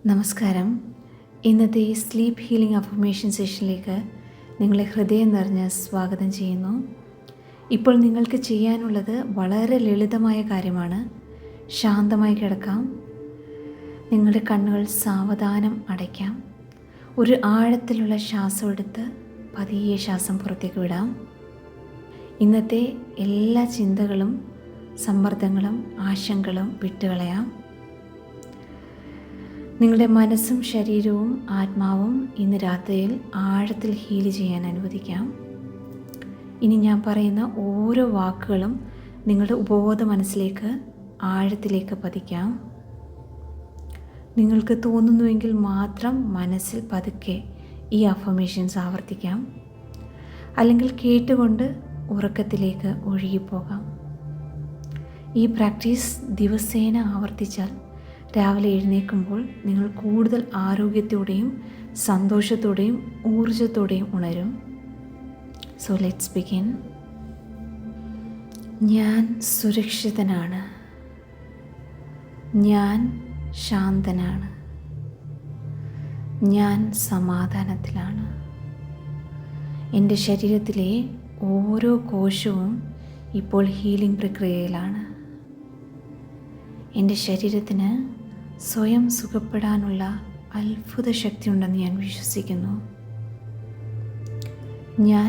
നമസ്കാരം. ഇന്നത്തെ ഈ സ്ലീപ്പ് ഹീലിംഗ് അഫർമേഷൻ സെഷനിലേക്ക് നിങ്ങളെ ഹൃദയം നിറഞ്ഞ് സ്വാഗതം ചെയ്യുന്നു. ഇപ്പോൾ നിങ്ങൾക്ക് ചെയ്യാനുള്ളത് വളരെ ലളിതമായ കാര്യമാണ്. ശാന്തമായി കിടക്കാം. നിങ്ങളുടെ കണ്ണുകൾ സാവധാനം അടയ്ക്കാം. ഒരു ആഴത്തിലുള്ള ശ്വാസം എടുത്ത് പതിയെ ശ്വാസം പുറത്തേക്ക് വിടാം. ഇന്നത്തെ എല്ലാ ചിന്തകളും സമ്മർദ്ദങ്ങളും ആശങ്കകളും വിട്ടുകളയാം. നിങ്ങളുടെ മനസ്സും ശരീരവും ആത്മാവും ഇന്ന് രാത്രിയിൽ ആഴത്തിൽ ഹീൽ ചെയ്യാൻ അനുവദിക്കാം. ഇനി ഞാൻ പറയുന്ന ഓരോ വാക്കുകളും നിങ്ങളുടെ ഉപബോധ മനസ്സിലേക്ക് ആഴത്തിലേക്ക് പതിക്കാം. നിങ്ങൾക്ക് തോന്നുന്നുവെങ്കിൽ മാത്രം മനസ്സിൽ പതുക്കെ ഈ അഫർമേഷൻസ് ആവർത്തിക്കാം. അല്ലെങ്കിൽ കേട്ടുകൊണ്ട് ഉറക്കത്തിലേക്ക് ഒഴുകിപ്പോകാം. ഈ പ്രാക്ടീസ് ദിവസേന ആവർത്തിച്ചാൽ രാവിലെ എഴുന്നേൽക്കുമ്പോൾ നിങ്ങൾ കൂടുതൽ ആരോഗ്യത്തോടെയും സന്തോഷത്തോടെയും ഊർജത്തോടെയും ഉണരും. So let's begin. ഞാൻ സുരക്ഷിതനാണ്. ഞാൻ ശാന്തനാണ്. ഞാൻ സമാധാനത്തിലാണ്. എൻ്റെ ശരീരത്തിലെ ഓരോ കോശവും ഇപ്പോൾ ഹീലിംഗ് പ്രക്രിയയിലാണ്. എൻ്റെ ശരീരത്തിന് സ്വയം സുഖപ്പെടാനുള്ള അത്ഭുത ശക്തിയുണ്ടെന്ന് ഞാൻ വിശ്വസിക്കുന്നു. ഞാൻ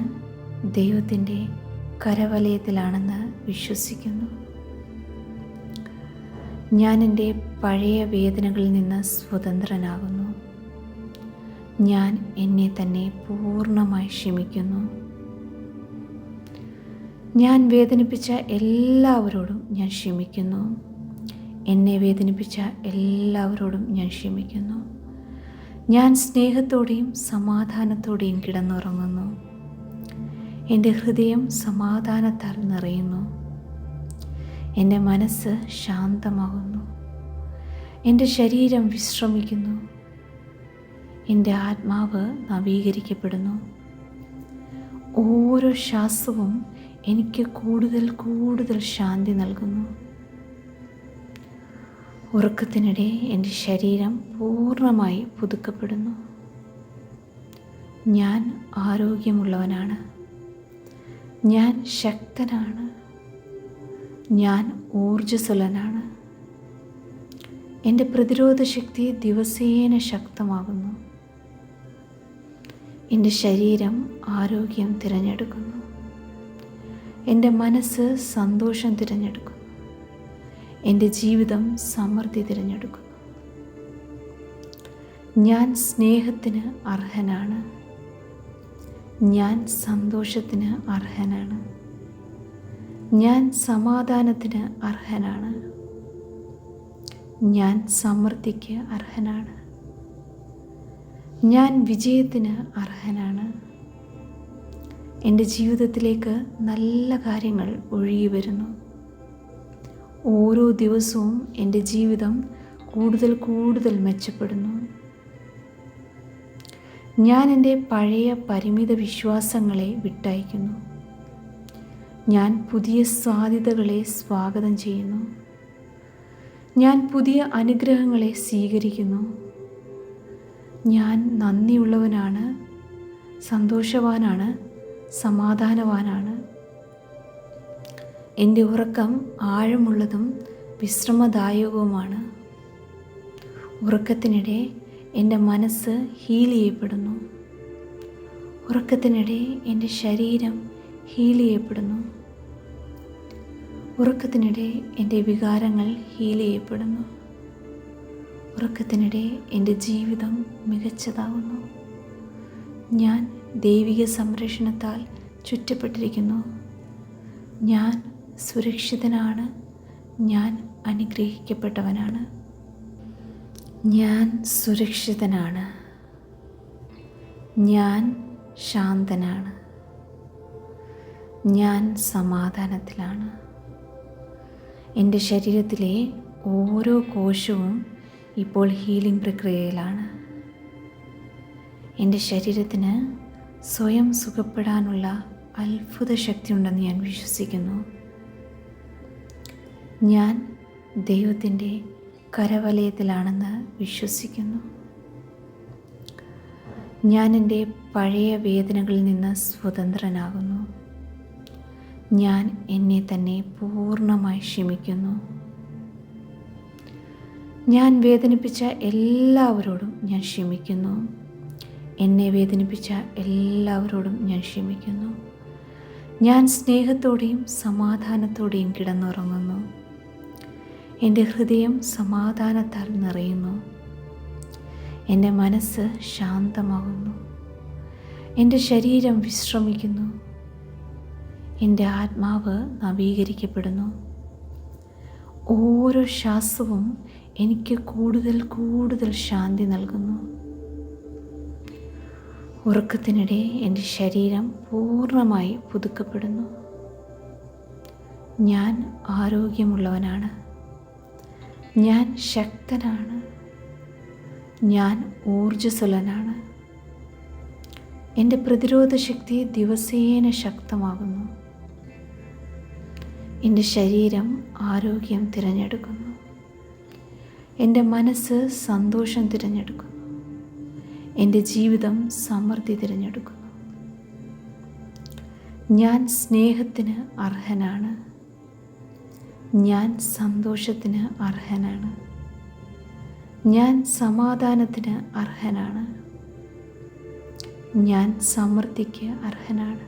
ദൈവത്തിൻ്റെ കരവലയത്തിലാണെന്ന് വിശ്വസിക്കുന്നു. ഞാൻ എൻ്റെ പഴയ വേദനകളിൽ നിന്ന് സ്വതന്ത്രനാകുന്നു. ഞാൻ എന്നെ തന്നെ പൂർണ്ണമായി ക്ഷമിക്കുന്നു. ഞാൻ വേദനിപ്പിച്ച എല്ലാവരോടും ഞാൻ ക്ഷമിക്കുന്നു. എന്നെ വേദനിപ്പിച്ച എല്ലാവരോടും ഞാൻ ക്ഷമിക്കുന്നു. ഞാൻ സ്നേഹത്തോടെയും സമാധാനത്തോടെയും കിടന്നുറങ്ങുന്നു. എൻ്റെ ഹൃദയം സമാധാനത്താൽ നിറയുന്നു. എൻ്റെ മനസ്സ് ശാന്തമാകുന്നു. എൻ്റെ ശരീരം വിശ്രമിക്കുന്നു. എൻ്റെ ആത്മാവ് നവീകരിക്കപ്പെടുന്നു. ഓരോ ശ്വാസവും എനിക്ക് കൂടുതൽ ശാന്തി നൽകുന്നു. ഉറക്കത്തിനിടെ എൻ്റെ ശരീരം പൂർണ്ണമായി പുതുക്കപ്പെടുന്നു. ഞാൻ ആരോഗ്യമുള്ളവനാണ്. ഞാൻ ശക്തനാണ്. ഞാൻ ഊർജ്ജസ്വലനാണ്. എൻ്റെ പ്രതിരോധ ശക്തി ദിവസേന ശക്തമാകുന്നു. എൻ്റെ ശരീരം ആരോഗ്യം തിരഞ്ഞെടുക്കുന്നു. എൻ്റെ മനസ്സ് സന്തോഷം തിരഞ്ഞെടുക്കുന്നു. എൻ്റെ ജീവിതം സമൃദ്ധി തിരഞ്ഞെടുക്കുന്നു. ഞാൻ സ്നേഹത്തിന് അർഹനാണ്. ഞാൻ സന്തോഷത്തിന് അർഹനാണ്. ഞാൻ സമാധാനത്തിന് അർഹനാണ്. ഞാൻ സമൃദ്ധിക്ക് അർഹനാണ്. ഞാൻ വിജയത്തിന് അർഹനാണ്. എൻ്റെ ജീവിതത്തിലേക്ക് നല്ല കാര്യങ്ങൾ ഒഴുകി വരുന്നു. ഓരോ ദിവസവും എൻ്റെ ജീവിതം കൂടുതൽ മെച്ചപ്പെടുന്നു. ഞാൻ എൻ്റെ പഴയ പരിമിത വിശ്വാസങ്ങളെ വിട്ടയക്കുന്നു. ഞാൻ പുതിയ സാധ്യതകളെ സ്വാഗതം ചെയ്യുന്നു. ഞാൻ പുതിയ അനുഗ്രഹങ്ങളെ സ്വീകരിക്കുന്നു. ഞാൻ നന്ദിയുള്ളവനാണ്, സന്തോഷവാനാണ്, സമാധാനവാനാണ്. എൻ്റെ ഉറക്കം ആഴമുള്ളതും വിശ്രമദായകവുമാണ്. ഉറക്കത്തിനിടെ എൻ്റെ മനസ്സ് ഹീൽ ചെയ്യപ്പെടുന്നു. ഉറക്കത്തിനിടെ എൻ്റെ ശരീരം ഹീൽ ചെയ്യപ്പെടുന്നു. ഉറക്കത്തിനിടെ എൻ്റെ വികാരങ്ങൾ ഹീൽ ചെയ്യപ്പെടുന്നു. ഉറക്കത്തിനിടെ എൻ്റെ ജീവിതം മികച്ചതാകുന്നു. ഞാൻ ദൈവിക സംരക്ഷണത്താൽ ചുറ്റപ്പെട്ടിരിക്കുന്നു. ഞാൻ സുരക്ഷിതനാണ്. ഞാൻ അനുഗ്രഹിക്കപ്പെട്ടവനാണ്. ഞാൻ സുരക്ഷിതനാണ്. ഞാൻ ശാന്തനാണ്. ഞാൻ സമാധാനത്തിലാണ്. എൻ്റെ ശരീരത്തിലെ ഓരോ കോശവും ഇപ്പോൾ ഹീലിംഗ് പ്രക്രിയയിലാണ്. എൻ്റെ ശരീരത്തിന് സ്വയം സുഖപ്പെടാനുള്ള അത്ഭുത ശക്തിയുണ്ടെന്ന് ഞാൻ വിശ്വസിക്കുന്നു. ഞാൻ ദൈവത്തിൻ്റെ കരവലയത്തിലാണെന്ന് വിശ്വസിക്കുന്നു. ഞാൻ എൻ്റെ പഴയ വേദനകളിൽ നിന്ന് സ്വതന്ത്രനാകുന്നു. ഞാൻ എന്നെ തന്നെ പൂർണ്ണമായി ക്ഷമിക്കുന്നു. ഞാൻ വേദനിപ്പിച്ച എല്ലാവരോടും ഞാൻ ക്ഷമിക്കുന്നു. എന്നെ വേദനിപ്പിച്ച എല്ലാവരോടും ഞാൻ ക്ഷമിക്കുന്നു. ഞാൻ സ്നേഹത്തോടെയും സമാധാനത്തോടെയും കിടന്നുറങ്ങുന്നു. എൻ്റെ ഹൃദയം സമാധാനത്താൽ നിറയുന്നു. എൻ്റെ മനസ്സ് ശാന്തമാകുന്നു. എൻ്റെ ശരീരം വിശ്രമിക്കുന്നു. എൻ്റെ ആത്മാവ് നവീകരിക്കപ്പെടുന്നു. ഓരോ ശ്വാസവും എനിക്ക് കൂടുതൽ കൂടുതൽ ശാന്തി നൽകുന്നു. ഉറക്കത്തിനിടെ എൻ്റെ ശരീരം പൂർണ്ണമായി പുതുക്കപ്പെടുന്നു. ഞാൻ ആരോഗ്യമുള്ളവനാണ്. ഞാൻ ശക്തനാണ്. ഞാൻ ഊർജ്ജസ്വലനാണ്. എൻ്റെ പ്രതിരോധ ശക്തി ദിവസേന ശക്തമാകുന്നു. എൻ്റെ ശരീരം ആരോഗ്യം തിരഞ്ഞെടുക്കുന്നു. എൻ്റെ മനസ്സ് സന്തോഷം തിരഞ്ഞെടുക്കുന്നു. എൻ്റെ ജീവിതം സമൃദ്ധി തിരഞ്ഞെടുക്കുന്നു. ഞാൻ സ്നേഹത്തിന് അർഹനാണ്. ഞാൻ സന്തോഷത്തിന് അർഹനാണ്. ഞാൻ സമാധാനത്തിന് അർഹനാണ്. ഞാൻ സമൃദ്ധിക്ക് അർഹനാണ്.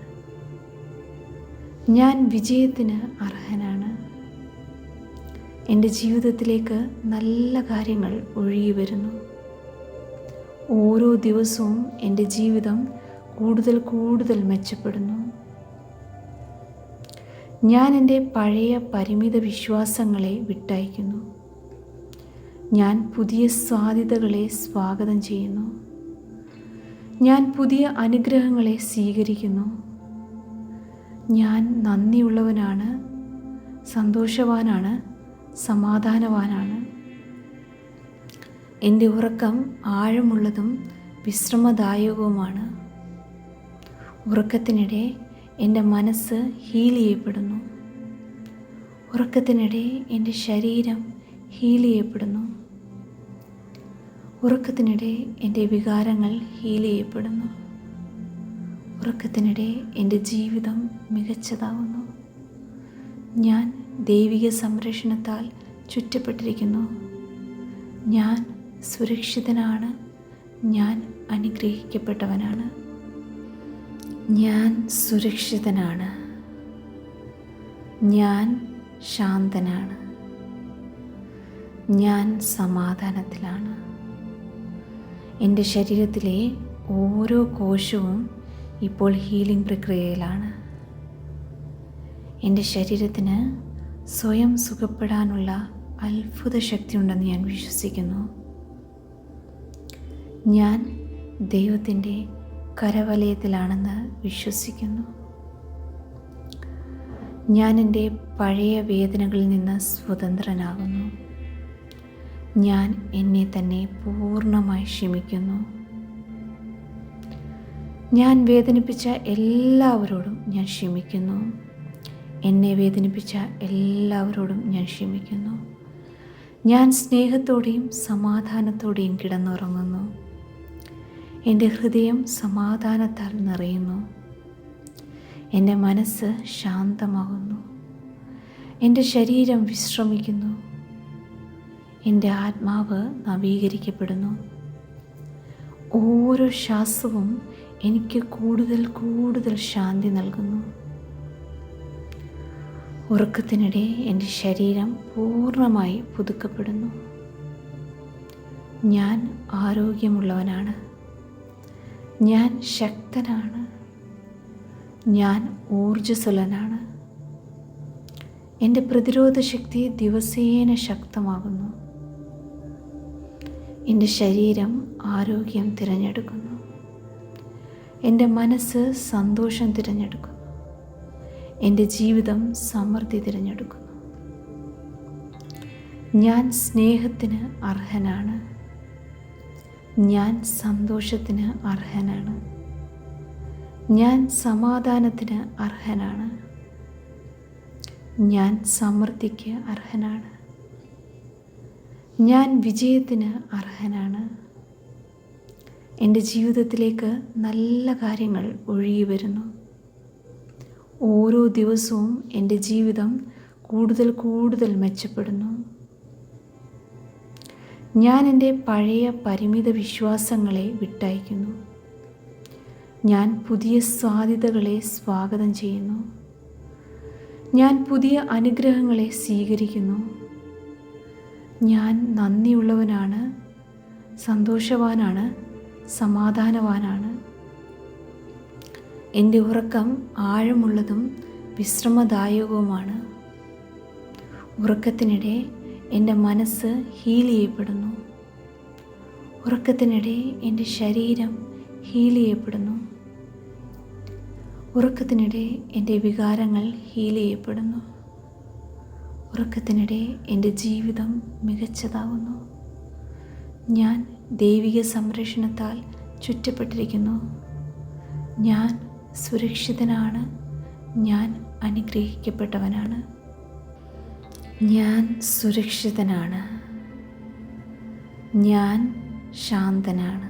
ഞാൻ വിജയത്തിന് അർഹനാണ്. എൻ്റെ ജീവിതത്തിലേക്ക് നല്ല കാര്യങ്ങൾ ഒഴുകി വരുന്നു. ഓരോ ദിവസവും എൻ്റെ ജീവിതം കൂടുതൽ കൂടുതൽ മെച്ചപ്പെടുന്നു. ഞാൻ എൻ്റെ പഴയ പരിമിത വിശ്വാസങ്ങളെ വിട്ടയക്കുന്നു. ഞാൻ പുതിയ സാധ്യതകളെ സ്വാഗതം ചെയ്യുന്നു. ഞാൻ പുതിയ അനുഗ്രഹങ്ങളെ സ്വീകരിക്കുന്നു. ഞാൻ നന്ദിയുള്ളവനാണ്, സന്തോഷവാനാണ്, സമാധാനവാനാണ്. എൻ്റെ ഉറക്കം ആഴമുള്ളതും വിശ്രമദായകവുമാണ്. ഉറക്കത്തിനിടെ എൻ്റെ മനസ്സ് ഹീൽ ചെയ്യപ്പെടുന്നു. ഉറക്കത്തിനിടെ എൻ്റെ ശരീരം ഹീൽ ചെയ്യപ്പെടുന്നു. ഉറക്കത്തിനിടെ എൻ്റെ വികാരങ്ങൾ ഹീൽ ചെയ്യപ്പെടുന്നു. ഉറക്കത്തിനിടെ എൻ്റെ ജീവിതം മികച്ചതാകുന്നു. ഞാൻ ദൈവിക സംരക്ഷണത്താൽ ചുറ്റപ്പെട്ടിരിക്കുന്നു. ഞാൻ സുരക്ഷിതനാണ്. ഞാൻ അനുഗ്രഹിക്കപ്പെട്ടവനാണ്. ഞാൻ സുരക്ഷിതനാണ്. ഞാൻ ശാന്തനാണ്. ഞാൻ സമാധാനത്തിലാണ്. എൻ്റെ ശരീരത്തിലെ ഓരോ കോശവും ഇപ്പോൾ ഹീലിംഗ് പ്രക്രിയയിലാണ്. എൻ്റെ ശരീരത്തിന് സ്വയം സുഖപ്പെടാനുള്ള അത്ഭുത ശക്തിയുണ്ടെന്ന് ഞാൻ വിശ്വസിക്കുന്നു. ഞാൻ ദൈവത്തിൻ്റെ കരവലയത്തിലാണെന്ന് വിശ്വസിക്കുന്നു. ഞാൻ എൻ്റെ പഴയ വേദനകളിൽ നിന്ന് സ്വതന്ത്രനാകുന്നു. ഞാൻ എന്നെ തന്നെ പൂർണ്ണമായി ക്ഷമിക്കുന്നു. ഞാൻ വേദനിപ്പിച്ച എല്ലാവരോടും ഞാൻ ക്ഷമിക്കുന്നു. എന്നെ വേദനിപ്പിച്ച എല്ലാവരോടും ഞാൻ ക്ഷമിക്കുന്നു. ഞാൻ സ്നേഹത്തോടെയും സമാധാനത്തോടെയും കിടന്നുറങ്ങുന്നു. എൻ്റെ ഹൃദയം സമാധാനത്താൽ നിറയുന്നു. എൻ്റെ മനസ്സ് ശാന്തമാകുന്നു. എൻ്റെ ശരീരം വിശ്രമിക്കുന്നു. എൻ്റെ ആത്മാവ് നവീകരിക്കപ്പെടുന്നു. ഓരോ ശ്വാസവും എനിക്ക് കൂടുതൽ കൂടുതൽ ശാന്തി നൽകുന്നു. ഉറക്കത്തിനിടെ എൻ്റെ ശരീരം പൂർണ്ണമായി പുതുക്കപ്പെടുന്നു. ഞാൻ ആരോഗ്യമുള്ളവനാണ്. ഞാൻ ശക്തനാണ്. ഞാൻ ഊർജ്ജസ്വലനാണ്. എൻ്റെ പ്രതിരോധ ശക്തി ദിവസേന ശക്തമാകുന്നു. എൻ്റെ ശരീരം ആരോഗ്യം തിരഞ്ഞെടുക്കുന്നു. എൻ്റെ മനസ്സ് സന്തോഷം തിരഞ്ഞെടുക്കുന്നു. എൻ്റെ ജീവിതം സമൃദ്ധി തിരഞ്ഞെടുക്കുന്നു. ഞാൻ സ്നേഹത്തിന് അർഹനാണ്. ഞാൻ സന്തോഷത്തിന് അർഹനാണ്. ഞാൻ സമാധാനത്തിന് അർഹനാണ്. ഞാൻ സമൃദ്ധിക്ക് അർഹനാണ്. ഞാൻ വിജയത്തിന് അർഹനാണ്. എൻ്റെ ജീവിതത്തിലേക്ക് നല്ല കാര്യങ്ങൾ ഒഴുകി വരുന്നു. ഓരോ ദിവസവും എൻ്റെ ജീവിതം കൂടുതൽ കൂടുതൽ മെച്ചപ്പെടുന്നു. ഞാൻ എൻ്റെ പഴയ പരിമിത വിശ്വാസങ്ങളെ വിട്ടയക്കുന്നു. ഞാൻ പുതിയ സാധ്യതകളെ സ്വാഗതം ചെയ്യുന്നു. ഞാൻ പുതിയ അനുഗ്രഹങ്ങളെ സ്വീകരിക്കുന്നു. ഞാൻ നന്ദിയുള്ളവനാണ്, സന്തോഷവാനാണ്, സമാധാനവാനാണ്. എൻ്റെ ഉറക്കം ആഴമുള്ളതും വിശ്രമദായകവുമാണ്. ഉറക്കത്തിനിടെ എൻ്റെ മനസ്സ് ഹീൽ ചെയ്യപ്പെടുന്നു. ഉറക്കത്തിനിടെ എൻ്റെ ശരീരം ഹീൽ ചെയ്യപ്പെടുന്നു. ഉറക്കത്തിനിടെ എൻ്റെ വികാരങ്ങൾ ഹീൽ ചെയ്യപ്പെടുന്നു. ഉറക്കത്തിനിടെ എൻ്റെ ജീവിതം മികച്ചതാവുന്നു. ഞാൻ ദൈവിക സംരക്ഷണത്താൽ ചുറ്റപ്പെട്ടിരിക്കുന്നു. ഞാൻ സുരക്ഷിതനാണ്. ഞാൻ അനുഗ്രഹിക്കപ്പെട്ടവനാണ്. ഞാൻ സുരക്ഷിതനാണ്. ഞാൻ ശാന്തനാണ്.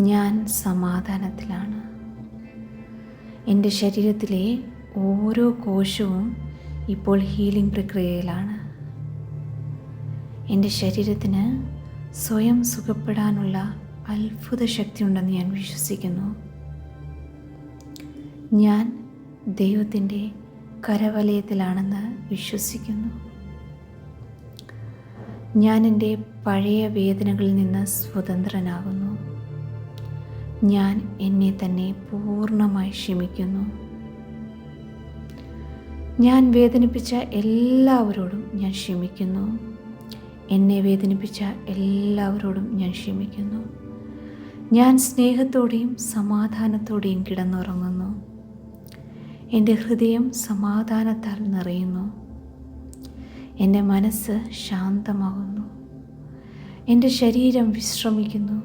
ഞാൻ സമാധാനത്തിലാണ്. എൻ്റെ ശരീരത്തിലെ ഓരോ കോശവും ഇപ്പോൾ ഹീലിംഗ് പ്രക്രിയയിലാണ്. എൻ്റെ ശരീരത്തിന് സ്വയം സുഖപ്പെടാനുള്ള അത്ഭുത ശക്തിയുണ്ടെന്ന് ഞാൻ വിശ്വസിക്കുന്നു. ഞാൻ ദൈവത്തിൻ്റെ കരവലയത്തിലാണെന്ന് വിശ്വസിക്കുന്നു. ഞാൻ എൻ്റെ പഴയ വേദനകളിൽ നിന്ന് സ്വതന്ത്രനാകുന്നു. ഞാൻ എന്നെ തന്നെ പൂർണ്ണമായി ക്ഷമിക്കുന്നു. ഞാൻ വേദനിപ്പിച്ച എല്ലാവരോടും ഞാൻ ക്ഷമിക്കുന്നു. എന്നെ വേദനിപ്പിച്ച എല്ലാവരോടും ഞാൻ ക്ഷമിക്കുന്നു. ഞാൻ സ്നേഹത്തോടെയും സമാധാനത്തോടെയും കിടന്നുറങ്ങുന്നു. എൻ്റെ ഹൃദയം സമാധാനത്താൽ നിറയുന്നു. എൻ്റെ മനസ്സ് ശാന്തമാകുന്നു. എൻ്റെ ശരീരം വിശ്രമിക്കുന്നു.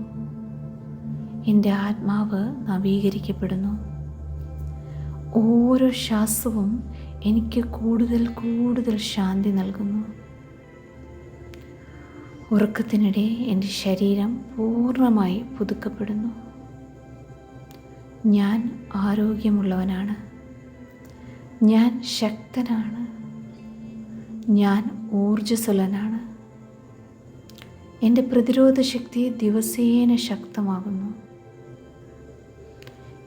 എൻ്റെ ആത്മാവ് നവീകരിക്കപ്പെടുന്നു. ഓരോ ശ്വാസവും എനിക്ക് കൂടുതൽ കൂടുതൽ ശാന്തി നൽകുന്നു. ഉറക്കത്തിനിടെ എൻ്റെ ശരീരം പൂർണ്ണമായി പുതുക്കപ്പെടുന്നു. ഞാൻ ആരോഗ്യമുള്ളവനാണ്. ഞാൻ ശക്തനാണ്. ഞാൻ ഊർജ്ജസ്വലനാണ്. എൻ്റെ പ്രതിരോധ ശക്തി ദിവസേന ശക്തമാകുന്നു.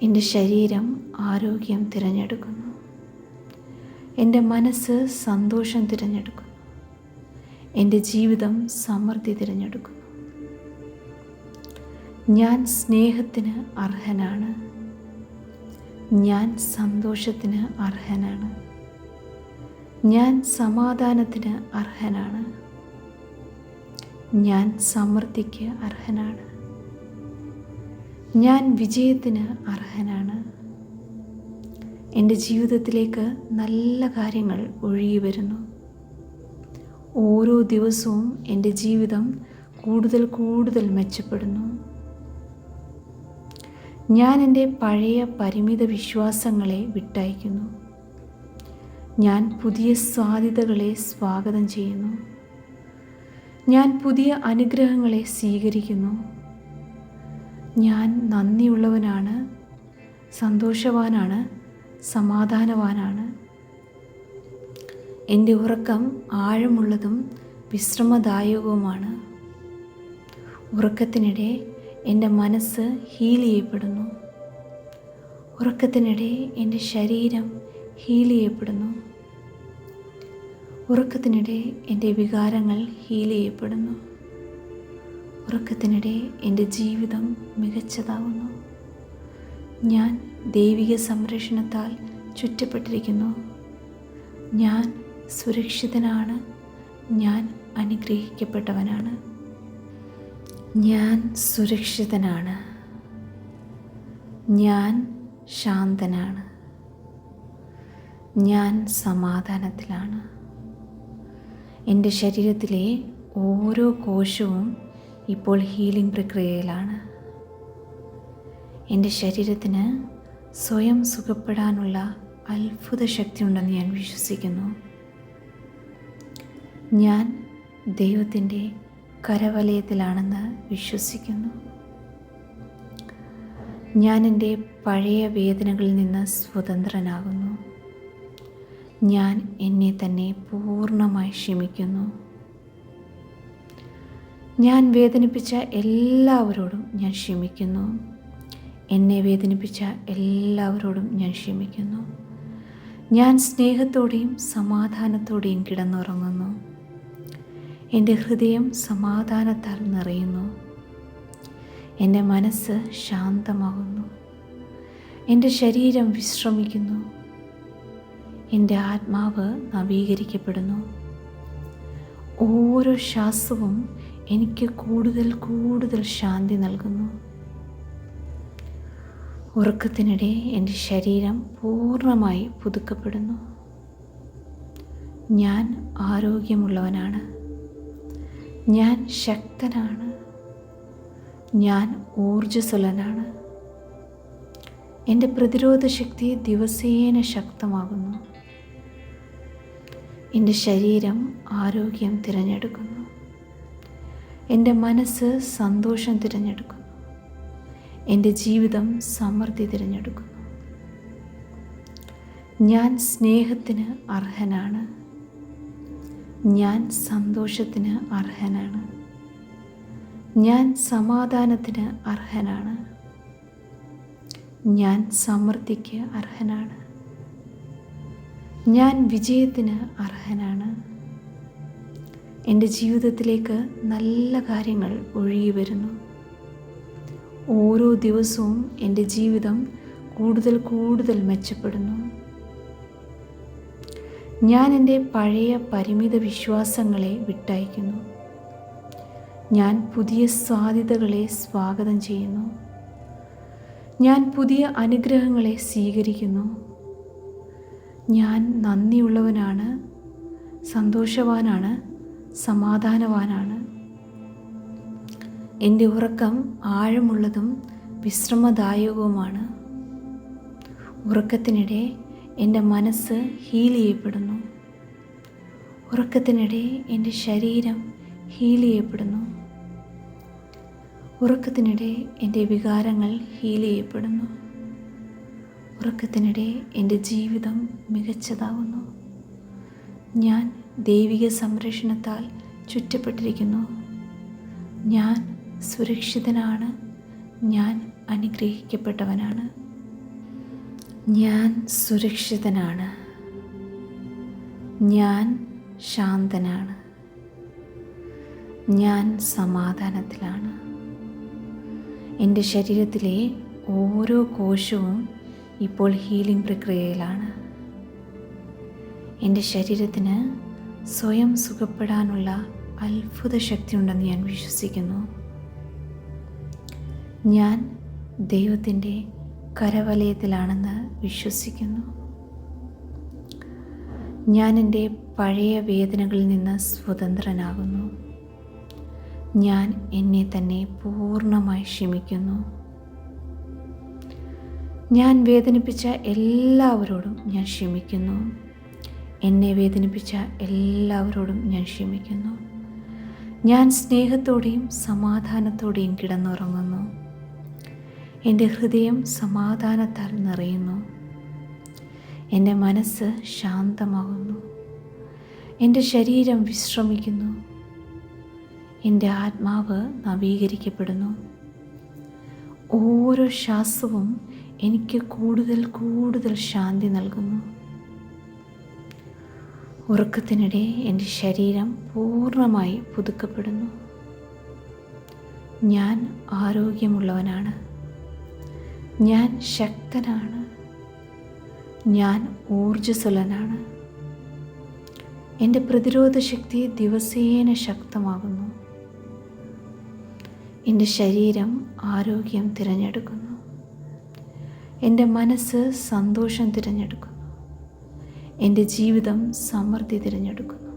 എൻ്റെ ശരീരം ആരോഗ്യം തിരഞ്ഞെടുക്കുന്നു. എൻ്റെ മനസ്സ് സന്തോഷം തിരഞ്ഞെടുക്കുന്നു. എൻ്റെ ജീവിതം സമൃദ്ധി തിരഞ്ഞെടുക്കുന്നു. ഞാൻ സ്നേഹത്തിന് അർഹനാണ്. ഞാൻ സന്തോഷത്തിന് അർഹനാണ്. ഞാൻ സമാധാനത്തിന് അർഹനാണ്. ഞാൻ സമൃദ്ധിക്ക് അർഹനാണ്. ഞാൻ വിജയത്തിന് അർഹനാണ്. എൻ്റെ ജീവിതത്തിലേക്ക് നല്ല കാര്യങ്ങൾ ഒഴുകി വരുന്നു. ഓരോ ദിവസവും എൻ്റെ ജീവിതം കൂടുതൽ കൂടുതൽ മെച്ചപ്പെടുന്നു. ഞാൻ എൻ്റെ പഴയ പരിമിത വിശ്വാസങ്ങളെ വിട്ടയക്കുന്നു. ഞാൻ പുതിയ സാധ്യതകളെ സ്വാഗതം ചെയ്യുന്നു. ഞാൻ പുതിയ അനുഗ്രഹങ്ങളെ സ്വീകരിക്കുന്നു. ഞാൻ നന്ദിയുള്ളവനാണ്, സന്തോഷവാനാണ്, സമാധാനവാനാണ്. എൻ്റെ ഉറക്കം ആഴമുള്ളതും വിശ്രമദായകവുമാണ്. ഉറക്കത്തിനിടെ എൻ്റെ മനസ്സ് ഹീൽ ചെയ്യപ്പെടുന്നു. ഉറക്കത്തിനിടെ എൻ്റെ ശരീരം ഹീൽ ചെയ്യപ്പെടുന്നു. ഉറക്കത്തിനിടെ എൻ്റെ വികാരങ്ങൾ ഹീൽ ചെയ്യപ്പെടുന്നു. ഉറക്കത്തിനിടെ എൻ്റെ ജീവിതം മികച്ചതാവുന്നു. ഞാൻ ദൈവിക സംരക്ഷണത്താൽ ചുറ്റപ്പെട്ടിരിക്കുന്നു. ഞാൻ സുരക്ഷിതനാണ്. ഞാൻ അനുഗ്രഹിക്കപ്പെട്ടവനാണ്. ഞാൻ സുരക്ഷിതനാണ്. ഞാൻ ശാന്തനാണ്. ഞാൻ സമാധാനത്തിലാണ്. എൻ്റെ ശരീരത്തിലെ ഓരോ കോശവും ഇപ്പോൾ ഹീലിംഗ് പ്രക്രിയയിലാണ്. എൻ്റെ ശരീരത്തിന് സ്വയം സുഖപ്പെടാനുള്ള അത്ഭുത ശക്തിയുണ്ടെന്ന് ഞാൻ വിശ്വസിക്കുന്നു. ഞാൻ ദൈവത്തിൻ്റെ കരവലയത്തിലാണെന്ന് വിശ്വസിക്കുന്നു. ഞാൻ എൻ്റെ പഴയ വേദനകളിൽ നിന്ന് സ്വതന്ത്രനാകുന്നു. ഞാൻ എന്നെ തന്നെ പൂർണ്ണമായി ക്ഷമിക്കുന്നു. ഞാൻ വേദനിപ്പിച്ച എല്ലാവരോടും ഞാൻ ക്ഷമിക്കുന്നു. എന്നെ വേദനിപ്പിച്ച എല്ലാവരോടും ഞാൻ ക്ഷമിക്കുന്നു. ഞാൻ സ്നേഹത്തോടെയും സമാധാനത്തോടെയും കിടന്നുറങ്ങുന്നു. എൻ്റെ ഹൃദയം സമാധാനത്താൽ നിറയുന്നു. എൻ്റെ മനസ്സ് ശാന്തമാകുന്നു. എൻ്റെ ശരീരം വിശ്രമിക്കുന്നു. എൻ്റെ ആത്മാവ് നവീകരിക്കപ്പെടുന്നു. ഓരോ ശ്വാസവും എനിക്ക് കൂടുതൽ കൂടുതൽ ശാന്തി നൽകുന്നു. ഉറക്കത്തിനിടെ എൻ്റെ ശരീരം പൂർണ്ണമായി പുതുക്കപ്പെടുന്നു. ഞാൻ ആരോഗ്യമുള്ളവനാണ്. ഞാൻ ശക്തനാണ്. ഞാൻ ഊർജ്ജസ്വലനാണ്. എൻ്റെ പ്രതിരോധ ശക്തി ദിവസേന ശക്തമാകുന്നു. എൻ്റെ ശരീരം ആരോഗ്യം തിരഞ്ഞെടുക്കുന്നു. എൻ്റെ മനസ്സ് സന്തോഷം തിരഞ്ഞെടുക്കുന്നു. എൻ്റെ ജീവിതം സമൃദ്ധി തിരഞ്ഞെടുക്കുന്നു. ഞാൻ സ്നേഹത്തിന് അർഹനാണ്. ഞാൻ സന്തോഷത്തിന് അർഹനാണ്. ഞാൻ സമാധാനത്തിന് അർഹനാണ്. ഞാൻ സമൃദ്ധിക്ക് അർഹനാണ്. ഞാൻ വിജയത്തിന് അർഹനാണ്. എൻ്റെ ജീവിതത്തിലേക്ക് നല്ല കാര്യങ്ങൾ ഒഴുകി വരുന്നു. ഓരോ ദിവസവും എൻ്റെ ജീവിതം കൂടുതൽ കൂടുതൽ മെച്ചപ്പെടുന്നു. ഞാൻ എൻ്റെ പഴയ പരിമിത വിശ്വാസങ്ങളെ വിട്ടയക്കുന്നു. ഞാൻ പുതിയ സാധ്യതകളെ സ്വാഗതം ചെയ്യുന്നു. ഞാൻ പുതിയ അനുഗ്രഹങ്ങളെ സ്വീകരിക്കുന്നു. ഞാൻ നന്ദിയുള്ളവനാണ്, സന്തോഷവാനാണ്, സമാധാനവാനാണ്. എൻ്റെ ഉറക്കം ആഴമുള്ളതും വിശ്രമദായകവുമാണ്. ഉറക്കത്തിനിടെ എൻ്റെ മനസ്സ് ഹീൽ ചെയ്യപ്പെടുന്നു. ഉറക്കത്തിനിടെ എൻ്റെ ശരീരം ഹീൽ ചെയ്യപ്പെടുന്നു. ഉറക്കത്തിനിടെ എൻ്റെ വികാരങ്ങൾ ഹീൽ ചെയ്യപ്പെടുന്നു. ഉറക്കത്തിനിടെ എൻ്റെ ജീവിതം മികച്ചതാവുന്നു. ഞാൻ ദൈവിക സംരക്ഷണത്താൽ ചുറ്റപ്പെട്ടിരിക്കുന്നു. ഞാൻ സുരക്ഷിതനാണ്. ഞാൻ അനുഗ്രഹിക്കപ്പെട്ടവനാണ്. ഞാൻ സുരക്ഷിതനാണ്. ഞാൻ ശാന്തനാണ്. ഞാൻ സമാധാനത്തിലാണ്. എൻ്റെ ശരീരത്തിലെ ഓരോ കോശവും ഇപ്പോൾ ഹീലിംഗ് പ്രക്രിയയിലാണ്. എൻ്റെ ശരീരത്തിന് സ്വയം സുഖപ്പെടാനുള്ള അത്ഭുത ശക്തിയുണ്ടെന്ന് ഞാൻ വിശ്വസിക്കുന്നു. ഞാൻ ദൈവത്തിൻ്റെ കരവലയത്തിലാണെന്ന് വിശ്വസിക്കുന്നു. ഞാൻ എൻ്റെ പഴയ വേദനകളിൽ നിന്ന് സ്വതന്ത്രനാകുന്നു. ഞാൻ എന്നെ തന്നെ പൂർണ്ണമായി ക്ഷമിക്കുന്നു. ഞാൻ വേദനിപ്പിച്ച എല്ലാവരോടും ഞാൻ ക്ഷമിക്കുന്നു. എന്നെ വേദനിപ്പിച്ച എല്ലാവരോടും ഞാൻ ക്ഷമിക്കുന്നു. ഞാൻ സ്നേഹത്തോടെയും സമാധാനത്തോടെയും കിടന്നുറങ്ങുന്നു. എൻ്റെ ഹൃദയം സമാധാനത്താൽ നിറയുന്നു. എൻ്റെ മനസ്സ് ശാന്തമാകുന്നു. എൻ്റെ ശരീരം വിശ്രമിക്കുന്നു. എൻ്റെ ആത്മാവ് നവീകരിക്കപ്പെടുന്നു. ഓരോ ശ്വാസവും എനിക്ക് കൂടുതൽ കൂടുതൽ ശാന്തി നൽകുന്നു. ഉറക്കത്തിനിടെ എൻ്റെ ശരീരം പൂർണ്ണമായി പുതുക്കപ്പെടുന്നു. ഞാൻ ആരോഗ്യമുള്ളവനാണ്. ഞാൻ ശക്തനാണ്. ഞാൻ ഊർജ്ജസ്വലനാണ്. എൻ്റെ പ്രതിരോധ ശക്തി ദിവസേന ശക്തമാകുന്നു. എൻ്റെ ശരീരം ആരോഗ്യം തിരഞ്ഞെടുക്കുന്നു. എൻ്റെ മനസ്സ് സന്തോഷം തിരഞ്ഞെടുക്കുന്നു. എൻ്റെ ജീവിതം സമൃദ്ധി തിരഞ്ഞെടുക്കുന്നു.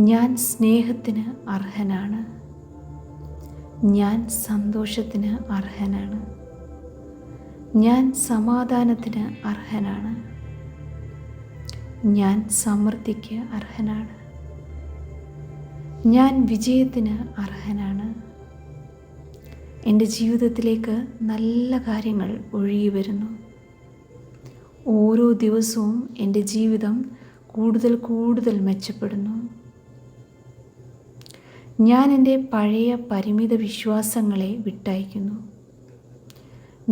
ഞാൻ സ്നേഹത്തിന് അർഹനാണ്. ഞാൻ സന്തോഷത്തിന് അർഹനാണ്. ഞാൻ സമാധാനത്തിന് അർഹനാണ്. ഞാൻ സമൃദ്ധിക്ക് അർഹനാണ്. ഞാൻ വിജയത്തിന് അർഹനാണ്. എൻ്റെ ജീവിതത്തിലേക്ക് നല്ല കാര്യങ്ങൾ ഒഴുകി വരുന്നു. ഓരോ ദിവസവും എൻ്റെ ജീവിതം കൂടുതൽ കൂടുതൽ മെച്ചപ്പെടുന്നു. ഞാൻ എൻ്റെ പഴയ പരിമിത വിശ്വാസങ്ങളെ വിട്ടയക്കുന്നു.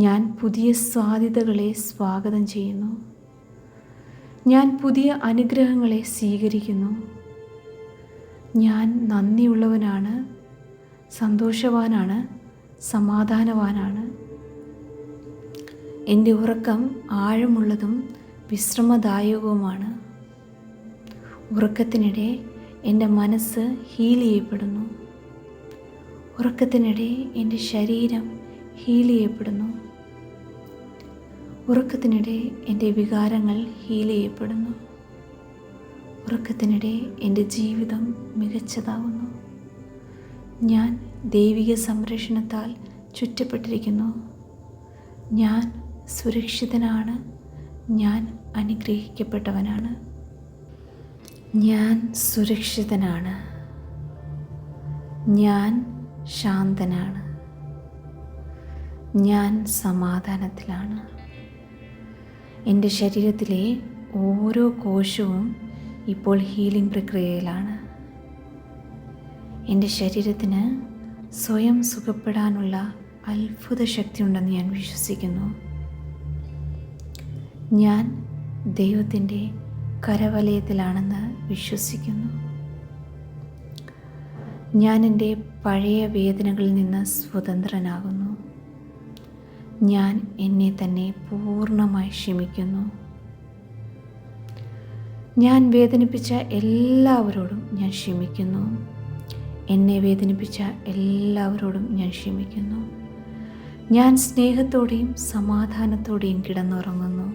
ഞാൻ പുതിയ സാധ്യതകളെ സ്വാഗതം ചെയ്യുന്നു. ഞാൻ പുതിയ അനുഗ്രഹങ്ങളെ സ്വീകരിക്കുന്നു. ഞാൻ നന്ദിയുള്ളവനാണ്, സന്തോഷവാനാണ്, സമാധാനവാനാണ്. എൻ്റെ ഉറക്കം ആഴമുള്ളതും വിശ്രമദായകവുമാണ്. ഉറക്കത്തിനിടെ എൻ്റെ മനസ്സ് ഹീൽ ചെയ്യപ്പെടുന്നു. ഉറക്കത്തിനിടെ എൻ്റെ ശരീരം ഹീൽ ചെയ്യപ്പെടുന്നു. ഉറക്കത്തിനിടെ എൻ്റെ വികാരങ്ങൾ ഹീൽ ചെയ്യപ്പെടുന്നു. ഉറക്കത്തിനിടെ എൻ്റെ ജീവിതം മികച്ചതാവുന്നു. ഞാൻ ദൈവിക സംരക്ഷണത്താൽ ചുറ്റപ്പെട്ടിരിക്കുന്നു. ഞാൻ സുരക്ഷിതനാണ്. ഞാൻ അനുഗ്രഹിക്കപ്പെട്ടവനാണ്. ഞാൻ സുരക്ഷിതനാണ്. ഞാൻ ശാന്തനാണ്. ഞാൻ സമാധാനത്തിലാണ്. എൻ്റെ ശരീരത്തിലെ ഓരോ കോശവും ഇപ്പോൾ ഹീലിംഗ് പ്രക്രിയയിലാണ്. എൻ്റെ ശരീരത്തിന് സ്വയം സുഖപ്പെടാനുള്ള അത്ഭുത ശക്തിയുണ്ടെന്ന് ഞാൻ വിശ്വസിക്കുന്നു. ഞാൻ ദൈവത്തിൻ്റെ കരവലയത്തിലാണെന്ന് വിശ്വസിക്കുന്നു. ഞാൻ എൻ്റെ പഴയ വേദനകളിൽ നിന്ന് സ്വതന്ത്രനാകുന്നു. ഞാൻ എന്നെ തന്നെ പൂർണ്ണമായി ക്ഷമിക്കുന്നു. ഞാൻ വേദനിപ്പിച്ച എല്ലാവരോടും ഞാൻ ക്ഷമിക്കുന്നു. എന്നെ വേദനിപ്പിച്ച എല്ലാവരോടും ഞാൻ ക്ഷമിക്കുന്നു. ഞാൻ സ്നേഹത്തോടെയും സമാധാനത്തോടെയും കിടന്നുറങ്ങുന്നു.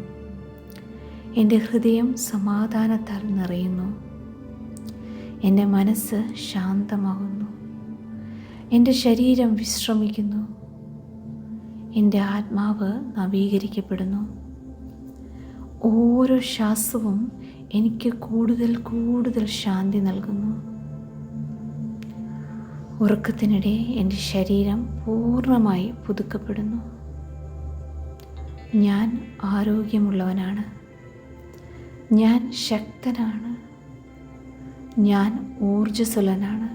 എൻ്റെ ഹൃദയം സമാധാനത്താൽ നിറയുന്നു. എൻ്റെ മനസ്സ് ശാന്തമാകുന്നു. എൻ്റെ ശരീരം വിശ്രമിക്കുന്നു. എൻ്റെ ആത്മാവ് നവീകരിക്കപ്പെടുന്നു. ഓരോ ശ്വാസവും എനിക്ക് കൂടുതൽ കൂടുതൽ ശാന്തി നൽകുന്നു. ഉറക്കത്തിനിടെ എൻ്റെ ശരീരം പൂർണ്ണമായി പുതുക്കപ്പെടുന്നു. ഞാൻ ആരോഗ്യമുള്ളവനാണ്. ഞാൻ ശക്തനാണ്. ഞാൻ ഊർജ്ജസ്വലനാണ്.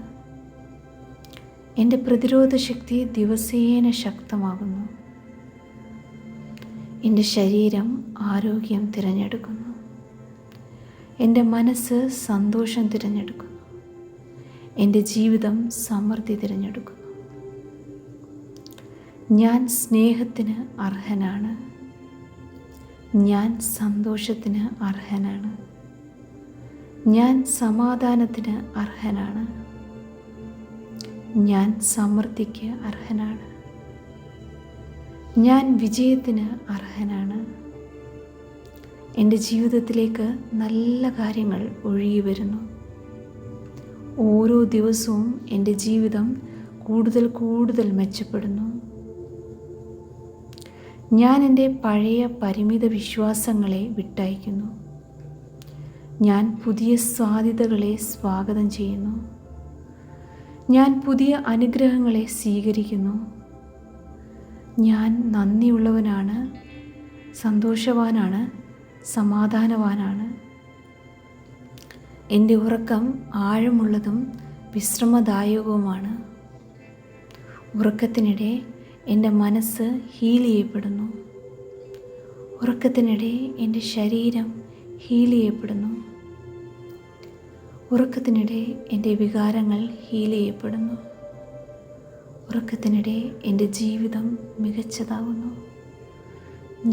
എൻ്റെ പ്രതിരോധ ശക്തി ദിവസേന ശക്തമാകുന്നു. എൻ്റെ ശരീരം ആരോഗ്യം തിരഞ്ഞെടുക്കുന്നു. എൻ്റെ മനസ്സ് സന്തോഷം തിരഞ്ഞെടുക്കുന്നു. എൻ്റെ ജീവിതം സമൃദ്ധി തിരഞ്ഞെടുക്കുന്നു. ഞാൻ സ്നേഹത്തിന് അർഹനാണ്. ഞാൻ സന്തോഷത്തിന് അർഹനാണ്. ഞാൻ സമാധാനത്തിന് അർഹനാണ്. ഞാൻ സമൃദ്ധിക്ക് അർഹനാണ്. ഞാൻ വിജയത്തിന് അർഹനാണ്. എൻ്റെ ജീവിതത്തിലേക്ക് നല്ല കാര്യങ്ങൾ ഒഴുകി വരുന്നു. ഓരോ ദിവസവും എൻ്റെ ജീവിതം കൂടുതൽ കൂടുതൽ മെച്ചപ്പെടുന്നു. ഞാൻ എൻ്റെ പഴയ പരിമിത വിശ്വാസങ്ങളെ വിട്ടയക്കുന്നു. ഞാൻ പുതിയ സാധ്യതകളെ സ്വാഗതം ചെയ്യുന്നു. ഞാൻ പുതിയ അനുഗ്രഹങ്ങളെ സ്വീകരിക്കുന്നു. ഞാൻ നന്ദിയുള്ളവനാണ്, സന്തോഷവാനാണ്, സമാധാനവാനാണ്. എൻ്റെ ഉറക്കം ആഴമുള്ളതും വിശ്രമദായകവുമാണ്. ഉറക്കത്തിനിടെ എൻ്റെ മനസ്സ് ഹീൽ ചെയ്യപ്പെടുന്നു. ഉറക്കത്തിനിടെ എൻ്റെ ശരീരം ഹീൽ ചെയ്യപ്പെടുന്നു. ഉറക്കത്തിനിടെ എൻ്റെ വികാരങ്ങൾ ഹീൽ ചെയ്യപ്പെടുന്നു. ഉറക്കത്തിനിടെ എൻ്റെ ജീവിതം മികച്ചതാവുന്നു.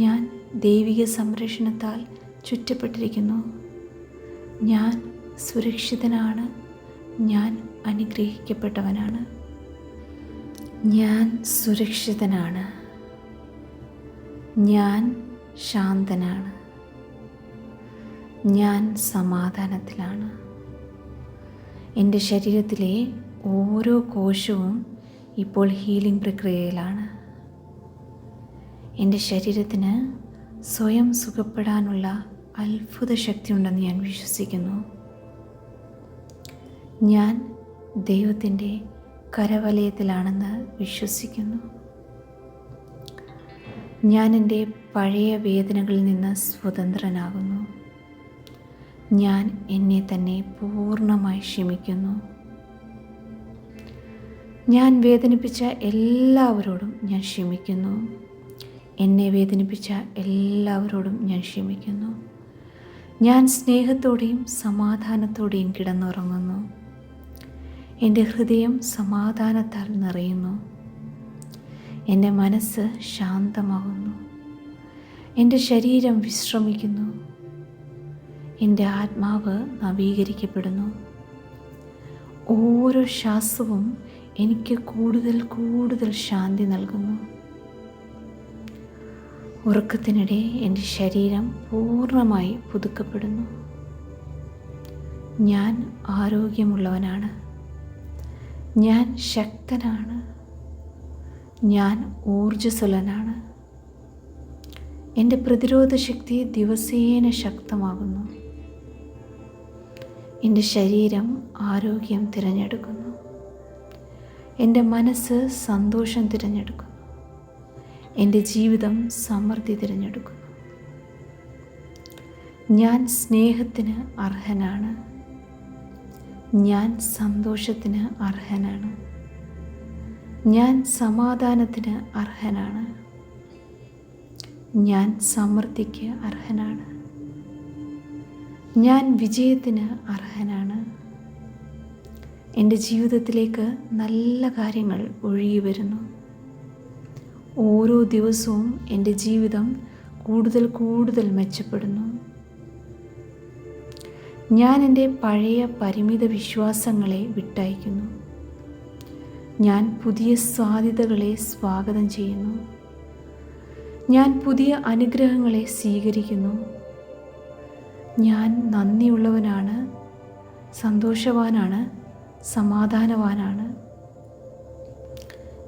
ഞാൻ ദൈവിക സംരക്ഷണത്താൽ ചുറ്റപ്പെട്ടിരിക്കുന്നു. ഞാൻ സുരക്ഷിതനാണ്. ഞാൻ അനുഗ്രഹിക്കപ്പെട്ടവനാണ്. ഞാൻ സുരക്ഷിതനാണ്. ഞാൻ ശാന്തനാണ്. ഞാൻ സമാധാനത്തിലാണ്. എൻ്റെ ശരീരത്തിലെ ഓരോ കോശവും ഇപ്പോൾ ഹീലിംഗ് പ്രക്രിയയിലാണ്. എൻ്റെ ശരീരത്തിന് സ്വയം സുഖപ്പെടാനുള്ള അത്ഭുത ശക്തിയുണ്ടെന്ന് ഞാൻ വിശ്വസിക്കുന്നു. ഞാൻ ദൈവത്തിൻ്റെ കരവലയത്തിലാണെന്ന് വിശ്വസിക്കുന്നു. ഞാൻ എൻ്റെ പഴയ വേദനകളിൽ നിന്ന് സ്വതന്ത്രനാകുന്നു. ഞാൻ എന്നെ തന്നെ പൂർണ്ണമായി ക്ഷമിക്കുന്നു. ഞാൻ വേദനിപ്പിച്ച എല്ലാവരോടും ഞാൻ ക്ഷമിക്കുന്നു. എന്നെ വേദനിപ്പിച്ച എല്ലാവരോടും ഞാൻ ക്ഷമിക്കുന്നു. ഞാൻ സ്നേഹത്തോടെയും സമാധാനത്തോടെയും കിടന്നുറങ്ങുന്നു. എൻ്റെ ഹൃദയം സമാധാനത്താൽ നിറയുന്നു. എൻ്റെ മനസ്സ് ശാന്തമാകുന്നു. എൻ്റെ ശരീരം വിശ്രമിക്കുന്നു. എൻ്റെ ആത്മാവ് നവീകരിക്കപ്പെടുന്നു. ഓരോ ശ്വാസവും എനിക്ക് കൂടുതൽ കൂടുതൽ ശാന്തി നൽകുന്നു. ഉറക്കത്തിനിടെ എൻ്റെ ശരീരം പൂർണ്ണമായി പുതുക്കപ്പെടുന്നു. ഞാൻ ആരോഗ്യമുള്ളവനാണ്. ഞാൻ ശക്തനാണ്. ഞാൻ ഊർജ്ജസ്വലനാണ്. എൻ്റെ പ്രതിരോധ ശക്തി ദിവസേന ശക്തമാകുന്നു. എൻ്റെ ശരീരം ആരോഗ്യം തിരഞ്ഞെടുക്കുന്നു. എൻ്റെ മനസ്സ് സന്തോഷം തിരഞ്ഞെടുക്കുന്നു. എൻ്റെ ജീവിതം സമൃദ്ധി തിരഞ്ഞെടുക്കുന്നു. ഞാൻ സ്നേഹത്തിന് അർഹനാണ്. ഞാൻ സന്തോഷത്തിന് അർഹനാണ്. ഞാൻ സമാധാനത്തിന് അർഹനാണ്. ഞാൻ സമൃദ്ധിക്ക് അർഹനാണ്. ഞാൻ വിജയത്തിന് അർഹനാണ്. എൻ്റെ ജീവിതത്തിലേക്ക് നല്ല കാര്യങ്ങൾ ഒഴുകി വരുന്നു. ഓരോ ദിവസവും എൻ്റെ ജീവിതം കൂടുതൽ കൂടുതൽ മെച്ചപ്പെടുന്നു. ഞാൻ എൻ്റെ പഴയ പരിമിത വിശ്വാസങ്ങളെ വിട്ടയക്കുന്നു. ഞാൻ പുതിയ സാധ്യതകളെ സ്വാഗതം ചെയ്യുന്നു. ഞാൻ പുതിയ അനുഗ്രഹങ്ങളെ സ്വീകരിക്കുന്നു. ഞാൻ നന്ദിയുള്ളവനാണ്, സന്തോഷവാനാണ്, സമാധാനവാനാണ്.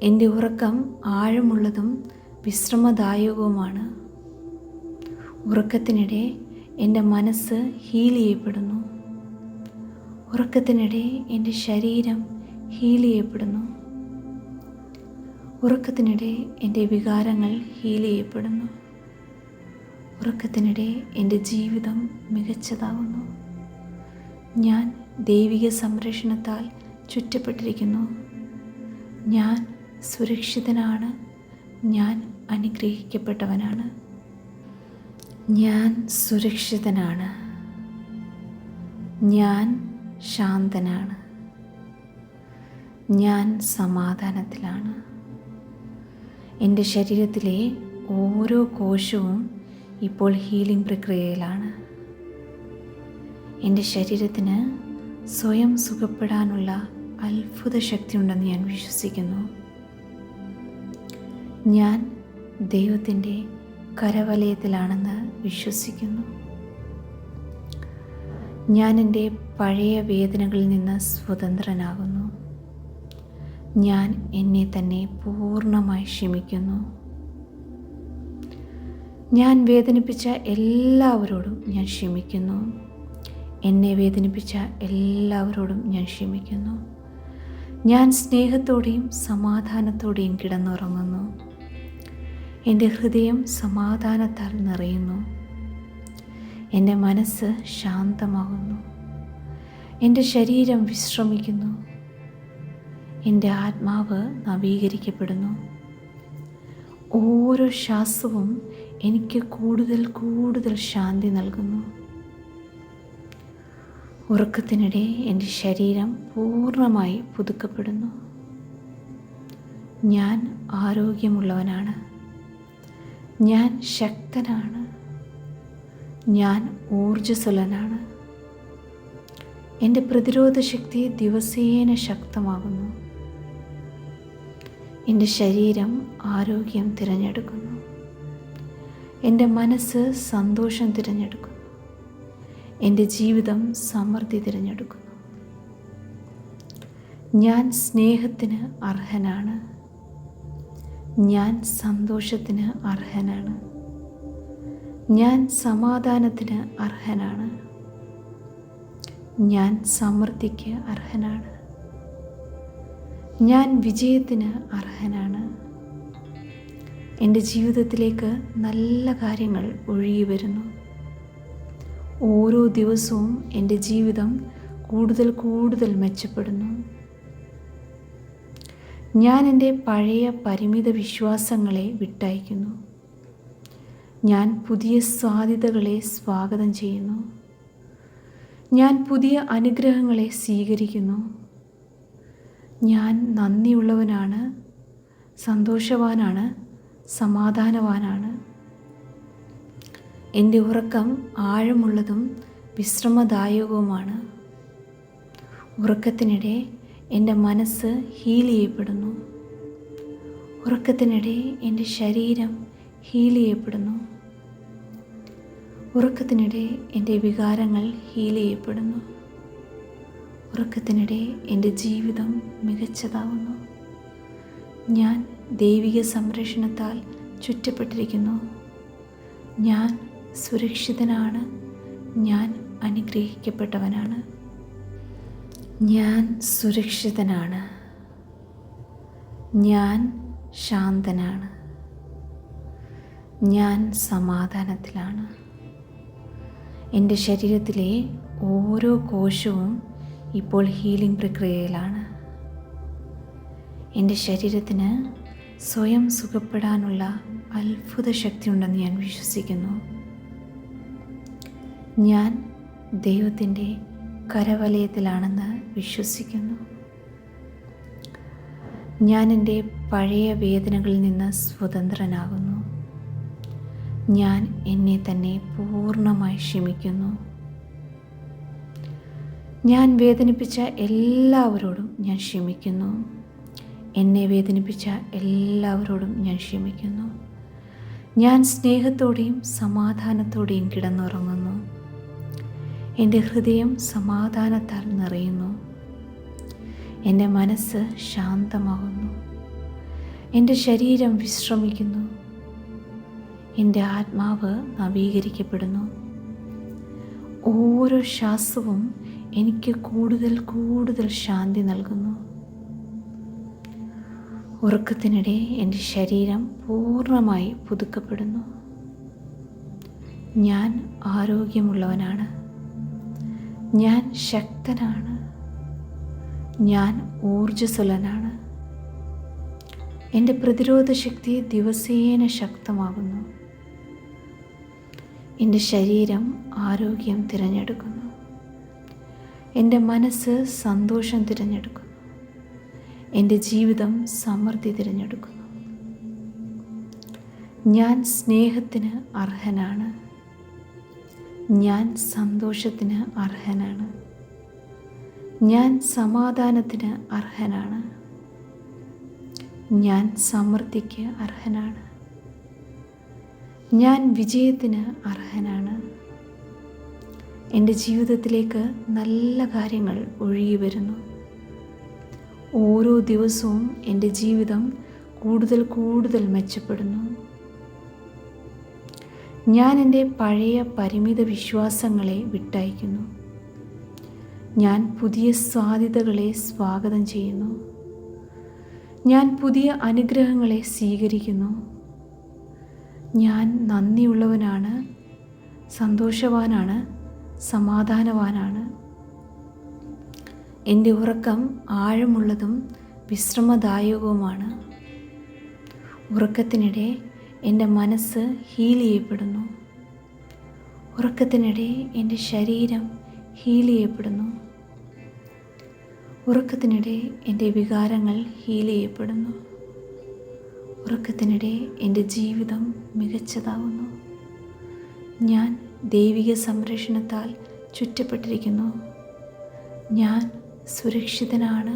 എൻ്റെ ഉറക്കം ആഴമുള്ളതും വിശ്രമദായകവുമാണ്. ഉറക്കത്തിനിടെ എൻ്റെ മനസ്സ് ഹീൽ ചെയ്യപ്പെടുന്നു. ഉറക്കത്തിനിടെ എൻ്റെ ശരീരം ഹീൽ ചെയ്യപ്പെടുന്നു. ഉറക്കത്തിനിടെ എൻ്റെ വികാരങ്ങൾ ഹീൽ ചെയ്യപ്പെടുന്നു. ഉറക്കത്തിനിടെ എൻ്റെ ജീവിതം മികച്ചതാകുന്നു. ഞാൻ ദൈവിക സംരക്ഷണത്താൽ ചുറ്റപ്പെട്ടിരിക്കുന്നു. ഞാൻ സുരക്ഷിതനാണ്. ഞാൻ അനുഗ്രഹിക്കപ്പെട്ടവനാണ്. ഞാൻ സുരക്ഷിതനാണ്. ഞാൻ ശാന്തനാണ്. ഞാൻ സമാധാനത്തിലാണ്. എൻ്റെ ശരീരത്തിലെ ഓരോ കോശവും ഇപ്പോൾ ഹീലിംഗ് പ്രക്രിയയിലാണ്. എൻ്റെ ശരീരത്തിന് സ്വയം സുഖപ്പെടാനുള്ള അത്ഭുത ശക്തിയുണ്ടെന്ന് ഞാൻ വിശ്വസിക്കുന്നു. ഞാൻ ദൈവത്തിൻ്റെ കരവലയത്തിലാണെന്ന് വിശ്വസിക്കുന്നു. ഞാൻ എൻ്റെ പഴയ വേദനകളിൽ നിന്ന് സ്വതന്ത്രനാകുന്നു. ഞാൻ എന്നെ തന്നെ പൂർണ്ണമായി ക്ഷമിക്കുന്നു. ഞാൻ വേദനിപ്പിച്ച എല്ലാവരോടും ഞാൻ ക്ഷമിക്കുന്നു. എന്നെ വേദനിപ്പിച്ച എല്ലാവരോടും ഞാൻ ക്ഷമിക്കുന്നു. ഞാൻ സ്നേഹത്തോടെയും സമാധാനത്തോടെയും കിടന്നുറങ്ങുന്നു. എൻ്റെ ഹൃദയം സമാധാനത്താൽ നിറയുന്നു. എൻ്റെ മനസ്സ് ശാന്തമാകുന്നു. എൻ്റെ ശരീരം വിശ്രമിക്കുന്നു. എൻ്റെ ആത്മാവ് നവീകരിക്കപ്പെടുന്നു. ഓരോ ശ്വാസവും എനിക്ക് കൂടുതൽ കൂടുതൽ ശാന്തി നൽകുന്നു. ഉറക്കത്തിനിടെ എൻ്റെ ശരീരം പൂർണ്ണമായി പുതുക്കപ്പെടുന്നു. ഞാൻ ആരോഗ്യമുള്ളവനാണ്. ഞാൻ ശക്തനാണ്. ഞാൻ ഊർജ്ജസ്വലനാണ്. എൻ്റെ പ്രതിരോധ ശക്തി ദിവസേന ശക്തമാകുന്നു. എൻ്റെ ശരീരം ആരോഗ്യം തിരഞ്ഞെടുക്കുന്നു. എൻ്റെ മനസ്സ് സന്തോഷം തിരഞ്ഞെടുക്കുന്നു. എൻ്റെ ജീവിതം സമൃദ്ധി തിരഞ്ഞെടുക്കുന്നു. ഞാൻ സ്നേഹത്തിന് അർഹനാണ്. ഞാൻ സന്തോഷത്തിന് അർഹനാണ്. ഞാൻ സമാധാനത്തിന് അർഹനാണ്. ഞാൻ സമൃദ്ധിക്ക് അർഹനാണ്. ഞാൻ വിജയത്തിന് അർഹനാണ്. എൻ്റെ ജീവിതത്തിലേക്ക് നല്ല കാര്യങ്ങൾ ഒഴുകി വരുന്നു. ഓരോ ദിവസവും എൻ്റെ ജീവിതം കൂടുതൽ കൂടുതൽ മെച്ചപ്പെടുന്നു. ഞാൻ എൻ്റെ പഴയ പരിമിത വിശ്വാസങ്ങളെ വിട്ടയക്കുന്നു. ഞാൻ പുതിയ സാധ്യതകളെ സ്വാഗതം ചെയ്യുന്നു. ഞാൻ പുതിയ അനുഗ്രഹങ്ങളെ സ്വീകരിക്കുന്നു. ഞാൻ നന്ദിയുള്ളവനാണ്, സന്തോഷവാനാണ്, സമാധാനവാനാണ്. എൻ്റെ ഉറക്കം ആഴമുള്ളതും വിശ്രമദായകവുമാണ്. ഉറക്കത്തിനിടെ എൻ്റെ മനസ്സ് ഹീൽ ചെയ്യപ്പെടുന്നു. ഉറക്കത്തിനിടെ എൻ്റെ ശരീരം ഹീൽ ചെയ്യപ്പെടുന്നു. ഉറക്കത്തിനിടെ എൻ്റെ വികാരങ്ങൾ ഹീൽ ചെയ്യപ്പെടുന്നു. ഉറക്കത്തിനിടെ എൻ്റെ ജീവിതം മികച്ചതാവുന്നു. ഞാൻ ദൈവിക സംരക്ഷണത്താൽ ചുറ്റപ്പെട്ടിരിക്കുന്നു. ഞാൻ സുരക്ഷിതനാണ്. ഞാൻ അനുഗ്രഹിക്കപ്പെട്ടവനാണ്. ഞാൻ സുരക്ഷിതനാണ്. ഞാൻ ശാന്തനാണ്. ഞാൻ സമാധാനത്തിലാണ്. എൻ്റെ ശരീരത്തിലെ ഓരോ കോശവും ഇപ്പോൾ ഹീലിംഗ് പ്രക്രിയയിലാണ്. എൻ്റെ ശരീരത്തിന് സ്വയം സുഖപ്പെടാനുള്ള അത്ഭുത ശക്തിയുണ്ടെന്ന് ഞാൻ വിശ്വസിക്കുന്നു. ഞാൻ ദൈവത്തിൻ്റെ കരവലയത്തിലാണെന്ന് വിശ്വസിക്കുന്നു. ഞാൻ എൻ്റെ പഴയ വേദനകളിൽ നിന്ന് സ്വതന്ത്രനാകുന്നു. ഞാൻ എന്നെ തന്നെ പൂർണ്ണമായി ക്ഷമിക്കുന്നു. ഞാൻ വേദനിപ്പിച്ച എല്ലാവരോടും ഞാൻ ക്ഷമിക്കുന്നു. എന്നെ വേദനിപ്പിച്ച എല്ലാവരോടും ഞാൻ ക്ഷമിക്കുന്നു. ഞാൻ സ്നേഹത്തോടെയും സമാധാനത്തോടെയും കിടന്നുറങ്ങുന്നു. എൻ്റെ ഹൃദയം സമാധാനത്താൽ നിറയുന്നു. എൻ്റെ മനസ്സ് ശാന്തമാകുന്നു. എൻ്റെ ശരീരം വിശ്രമിക്കുന്നു. എൻ്റെ ആത്മാവ് നവീകരിക്കപ്പെടുന്നു. ഓരോ ശ്വാസവും എനിക്ക് കൂടുതൽ കൂടുതൽ ശാന്തി നൽകുന്നു. ഉറക്കത്തിനിടെ എൻ്റെ ശരീരം പൂർണ്ണമായി പുതുക്കപ്പെടുന്നു. ഞാൻ ആരോഗ്യമുള്ളവനാണ്. ഞാൻ ശക്തനാണ്. ഞാൻ ഊർജ്ജസ്വലനാണ്. എൻ്റെ പ്രതിരോധ ശക്തി ദിവസേന ശക്തമാകുന്നു. എൻ്റെ ശരീരം ആരോഗ്യം തിരഞ്ഞെടുക്കുന്നു. എൻ്റെ മനസ്സ് സന്തോഷം തിരഞ്ഞെടുക്കുന്നു. എൻ്റെ ജീവിതം സമൃദ്ധി തിരഞ്ഞെടുക്കുന്നു. ഞാൻ സ്നേഹത്തിന് അർഹനാണ്. ഞാൻ സന്തോഷത്തിന് അർഹനാണ്. ഞാൻ സമാധാനത്തിന് അർഹനാണ്. ഞാൻ സമൃദ്ധിക്ക് അർഹനാണ്. ഞാൻ വിജയത്തിന് അർഹനാണ്. എൻ്റെ ജീവിതത്തിലേക്ക് നല്ല കാര്യങ്ങൾ ഒഴുകി വരുന്നു. ഓരോ ദിവസവും എൻ്റെ ജീവിതം കൂടുതൽ കൂടുതൽ മെച്ചപ്പെടുന്നു. ഞാൻ എൻ്റെ പഴയ പരിമിത വിശ്വാസങ്ങളെ വിട്ടയക്കുന്നു. ഞാൻ പുതിയ സാധ്യതകളെ സ്വാഗതം ചെയ്യുന്നു. ഞാൻ പുതിയ അനുഗ്രഹങ്ങളെ സ്വീകരിക്കുന്നു. ഞാൻ നന്ദിയുള്ളവനാണ്, സന്തോഷവാനാണ്, സമാധാനവാനാണ്. എൻ്റെ ഉറക്കം ആഴമുള്ളതും വിശ്രമദായകവുമാണ്. ഉറക്കത്തിനിടെ എൻ്റെ മനസ്സ് ഹീൽ ചെയ്യപ്പെടുന്നു. ഉറക്കത്തിനിടെ എൻ്റെ ശരീരം ഹീൽ ചെയ്യപ്പെടുന്നു. ഉറക്കത്തിനിടെ എൻ്റെ വികാരങ്ങൾ ഹീൽ ചെയ്യപ്പെടുന്നു. ഉറക്കത്തിനിടെ എൻ്റെ ജീവിതം മികച്ചതാവുന്നു. ഞാൻ ദൈവിക സംരക്ഷണത്താൽ ചുറ്റപ്പെട്ടിരിക്കുന്നു. ഞാൻ സുരക്ഷിതനാണ്.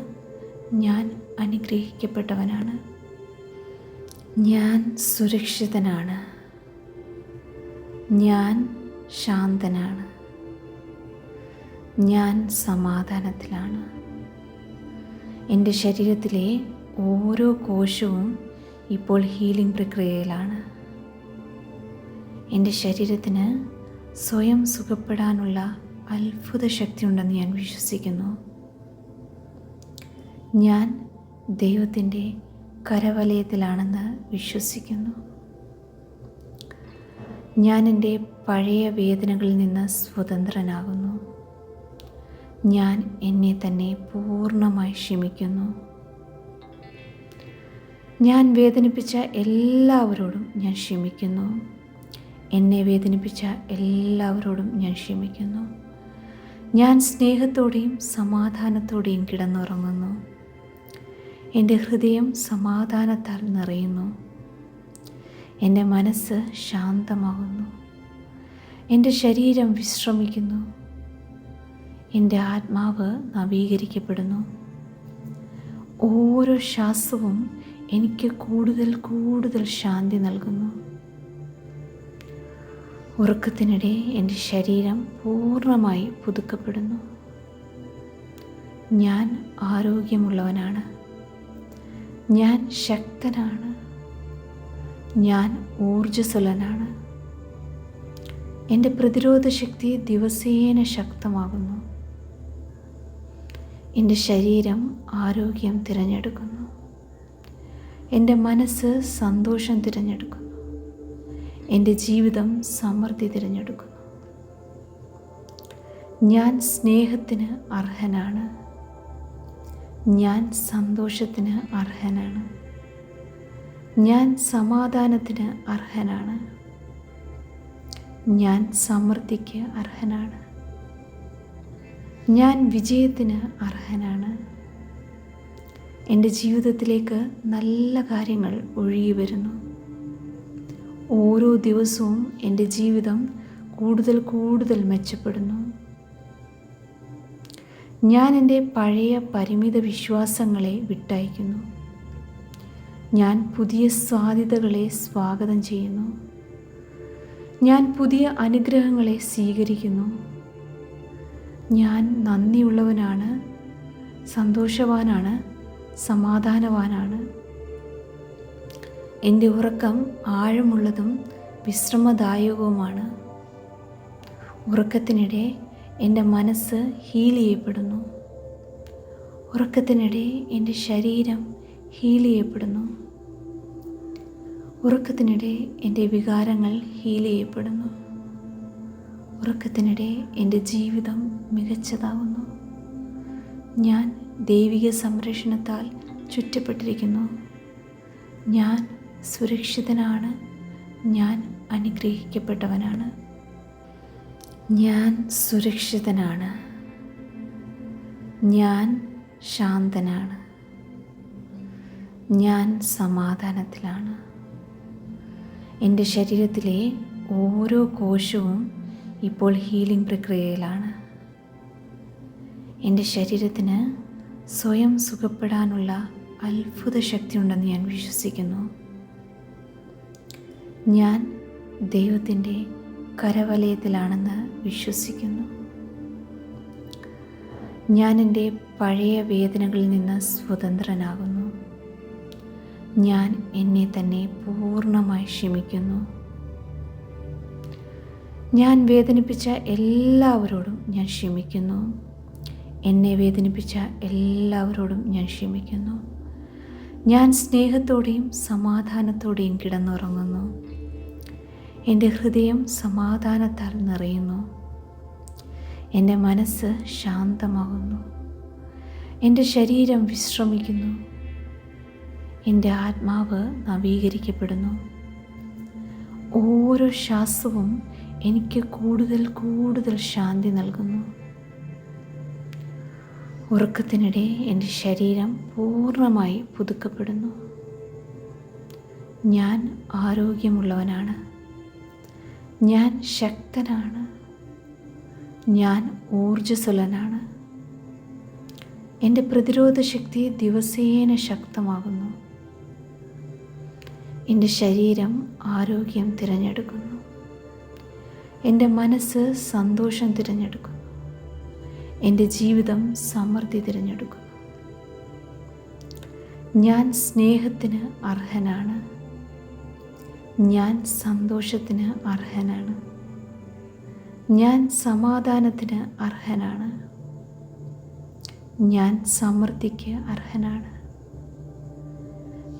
ഞാൻ അനുഗ്രഹിക്കപ്പെട്ടവനാണ്. ഞാൻ സുരക്ഷിതനാണ്. ഞാൻ ശാന്തനാണ്. ഞാൻ സമാധാനത്തിലാണ്. എൻ്റെ ശരീരത്തിലെ ഓരോ കോശവും ഇപ്പോൾ ഹീലിംഗ് പ്രക്രിയയിലാണ്. എൻ്റെ ശരീരത്തിന് സ്വയം സുഖപ്പെടാനുള്ള അത്ഭുത ശക്തിയുണ്ടെന്ന് ഞാൻ വിശ്വസിക്കുന്നു. ഞാൻ ദൈവത്തിൻ്റെ കരവലയത്തിലാണെന്ന് വിശ്വസിക്കുന്നു. ഞാൻ എൻ്റെ പഴയ വേദനകളിൽ നിന്ന് സ്വതന്ത്രനാകുന്നു. ഞാൻ എന്നെ തന്നെ പൂർണ്ണമായി ക്ഷമിക്കുന്നു. ഞാൻ വേദനിപ്പിച്ച എല്ലാവരോടും ഞാൻ ക്ഷമിക്കുന്നു. എന്നെ വേദനിപ്പിച്ച എല്ലാവരോടും ഞാൻ ക്ഷമിക്കുന്നു. ഞാൻ സ്നേഹത്തോടെയും സമാധാനത്തോടെയും കിടന്നുറങ്ങുന്നു. എൻ്റെ ഹൃദയം സമാധാനത്താൽ നിറയുന്നു. എൻ്റെ മനസ്സ് ശാന്തമാകുന്നു. എൻ്റെ ശരീരം വിശ്രമിക്കുന്നു. എൻ്റെ ആത്മാവ് നവീകരിക്കപ്പെടുന്നു. ഓരോ ശ്വാസവും എനിക്ക് കൂടുതൽ കൂടുതൽ ശാന്തി നൽകുന്നു. ഉറക്കത്തിനിടെ എൻ്റെ ശരീരം പൂർണ്ണമായി പുതുക്കപ്പെടുന്നു. ഞാൻ ആരോഗ്യമുള്ളവനാണ്. ഞാൻ ശക്തനാണ്. ഞാൻ ഊർജ്ജസ്വലനാണ്. എൻ്റെ പ്രതിരോധ ശക്തി ദിവസേന ശക്തമാകുന്നു. എൻ്റെ ശരീരം ആരോഗ്യം തിരഞ്ഞെടുക്കുന്നു. എൻ്റെ മനസ്സ് സന്തോഷം തിരഞ്ഞെടുക്കുന്നു. എൻ്റെ ജീവിതം സമൃദ്ധി തിരഞ്ഞെടുക്കുന്നു. ഞാൻ സ്നേഹത്തിന് അർഹനാണ്. ഞാൻ സന്തോഷത്തിന് അർഹനാണ്. ഞാൻ സമാധാനത്തിന് അർഹനാണ്. ഞാൻ സമൃദ്ധിക്ക് അർഹനാണ്. ഞാൻ വിജയത്തിന് അർഹനാണ്. എൻ്റെ ജീവിതത്തിലേക്ക് നല്ല കാര്യങ്ങൾ ഒഴുകി വരുന്നു. ഓരോ ദിവസവും എൻ്റെ ജീവിതം കൂടുതൽ കൂടുതൽ മെച്ചപ്പെടുന്നു. ഞാൻ എൻ്റെ പഴയ പരിമിത വിശ്വാസങ്ങളെ വിട്ടയക്കുന്നു. ഞാൻ പുതിയ സാധ്യതകളെ സ്വാഗതം ചെയ്യുന്നു. ഞാൻ പുതിയ അനുഗ്രഹങ്ങളെ സ്വീകരിക്കുന്നു. ഞാൻ നന്ദിയുള്ളവനാണ്, സന്തോഷവാനാണ്, സമാധാനവാനാണ്. എൻ്റെ ഉറക്കം ആഴമുള്ളതും വിശ്രമദായകവുമാണ്. ഉറക്കത്തിനിടെ എൻ്റെ മനസ്സ് ഹീൽ ചെയ്യപ്പെടുന്നു. ഉറക്കത്തിനിടെ എൻ്റെ ശരീരം ഹീൽ ചെയ്യപ്പെടുന്നു. ഉറക്കത്തിനിടെ എൻ്റെ വികാരങ്ങൾ ഹീൽ ചെയ്യപ്പെടുന്നു. ഉറക്കത്തിനിടെ എൻ്റെ ജീവിതം മികച്ചതാകുന്നു. ഞാൻ ദൈവിക സംരക്ഷണത്താൽ ചുറ്റപ്പെട്ടിരിക്കുന്നു. ഞാൻ സുരക്ഷിതനാണ്. ഞാൻ അനുഗ്രഹിക്കപ്പെട്ടവനാണ്. ഞാൻ സുരക്ഷിതനാണ്. ഞാൻ ശാന്തനാണ്. ഞാൻ സമാധാനത്തിലാണ്. എൻ്റെ ശരീരത്തിലെ ഓരോ കോശവും ഇപ്പോൾ ഹീലിംഗ് പ്രക്രിയയിലാണ്. എൻ്റെ ശരീരത്തിന് സ്വയം സുഖപ്പെടാനുള്ള അത്ഭുത ശക്തിയുണ്ടെന്ന് ഞാൻ വിശ്വസിക്കുന്നു. ഞാൻ ദൈവത്തിൻ്റെ കരവലയത്തിലാണെന്ന് വിശ്വസിക്കുന്നു. ഞാൻ എൻ്റെ പഴയ വേദനകളിൽ നിന്ന് സ്വതന്ത്രനാകുന്നു. ഞാൻ എന്നെ തന്നെ പൂർണ്ണമായി ക്ഷമിക്കുന്നു. ഞാൻ വേദനിപ്പിച്ച എല്ലാവരോടും ഞാൻ ക്ഷമിക്കുന്നു. എന്നെ വേദനിപ്പിച്ച എല്ലാവരോടും ഞാൻ ക്ഷമിക്കുന്നു. ഞാൻ സ്നേഹത്തോടെയും സമാധാനത്തോടെയും കിടന്നുറങ്ങുന്നു. എൻ്റെ ഹൃദയം സമാധാനത്താൽ നിറയുന്നു. എൻ്റെ മനസ്സ് ശാന്തമാകുന്നു. എൻ്റെ ശരീരം വിശ്രമിക്കുന്നു. എൻ്റെ ആത്മാവ് നവീകരിക്കപ്പെടുന്നു. ഓരോ ശ്വാസവും എനിക്ക് കൂടുതൽ കൂടുതൽ ശാന്തി നൽകുന്നു. ഉറക്കത്തിനിടെ എൻ്റെ ശരീരം പൂർണ്ണമായി പുതുക്കപ്പെടുന്നു. ഞാൻ ആരോഗ്യമുള്ളവനാണ്. ഞാൻ ശക്തനാണ്. ഞാൻ ഊർജ്ജസ്വലനാണ്. എൻ്റെ പ്രതിരോധ ശക്തി ദിവസേന ശക്തമാകുന്നു. എൻ്റെ ശരീരം ആരോഗ്യം തിരഞ്ഞെടുക്കുന്നു. എൻ്റെ മനസ്സ് സന്തോഷം തിരഞ്ഞെടുക്കുന്നു. എൻ്റെ ജീവിതം സമൃദ്ധി തിരഞ്ഞെടുക്കുന്നു. ഞാൻ സ്നേഹത്തിന് അർഹനാണ്. ഞാൻ സന്തോഷത്തിന് അർഹനാണ്. ഞാൻ സമാധാനത്തിന് അർഹനാണ്. ഞാൻ സമൃദ്ധിക്ക് അർഹനാണ്.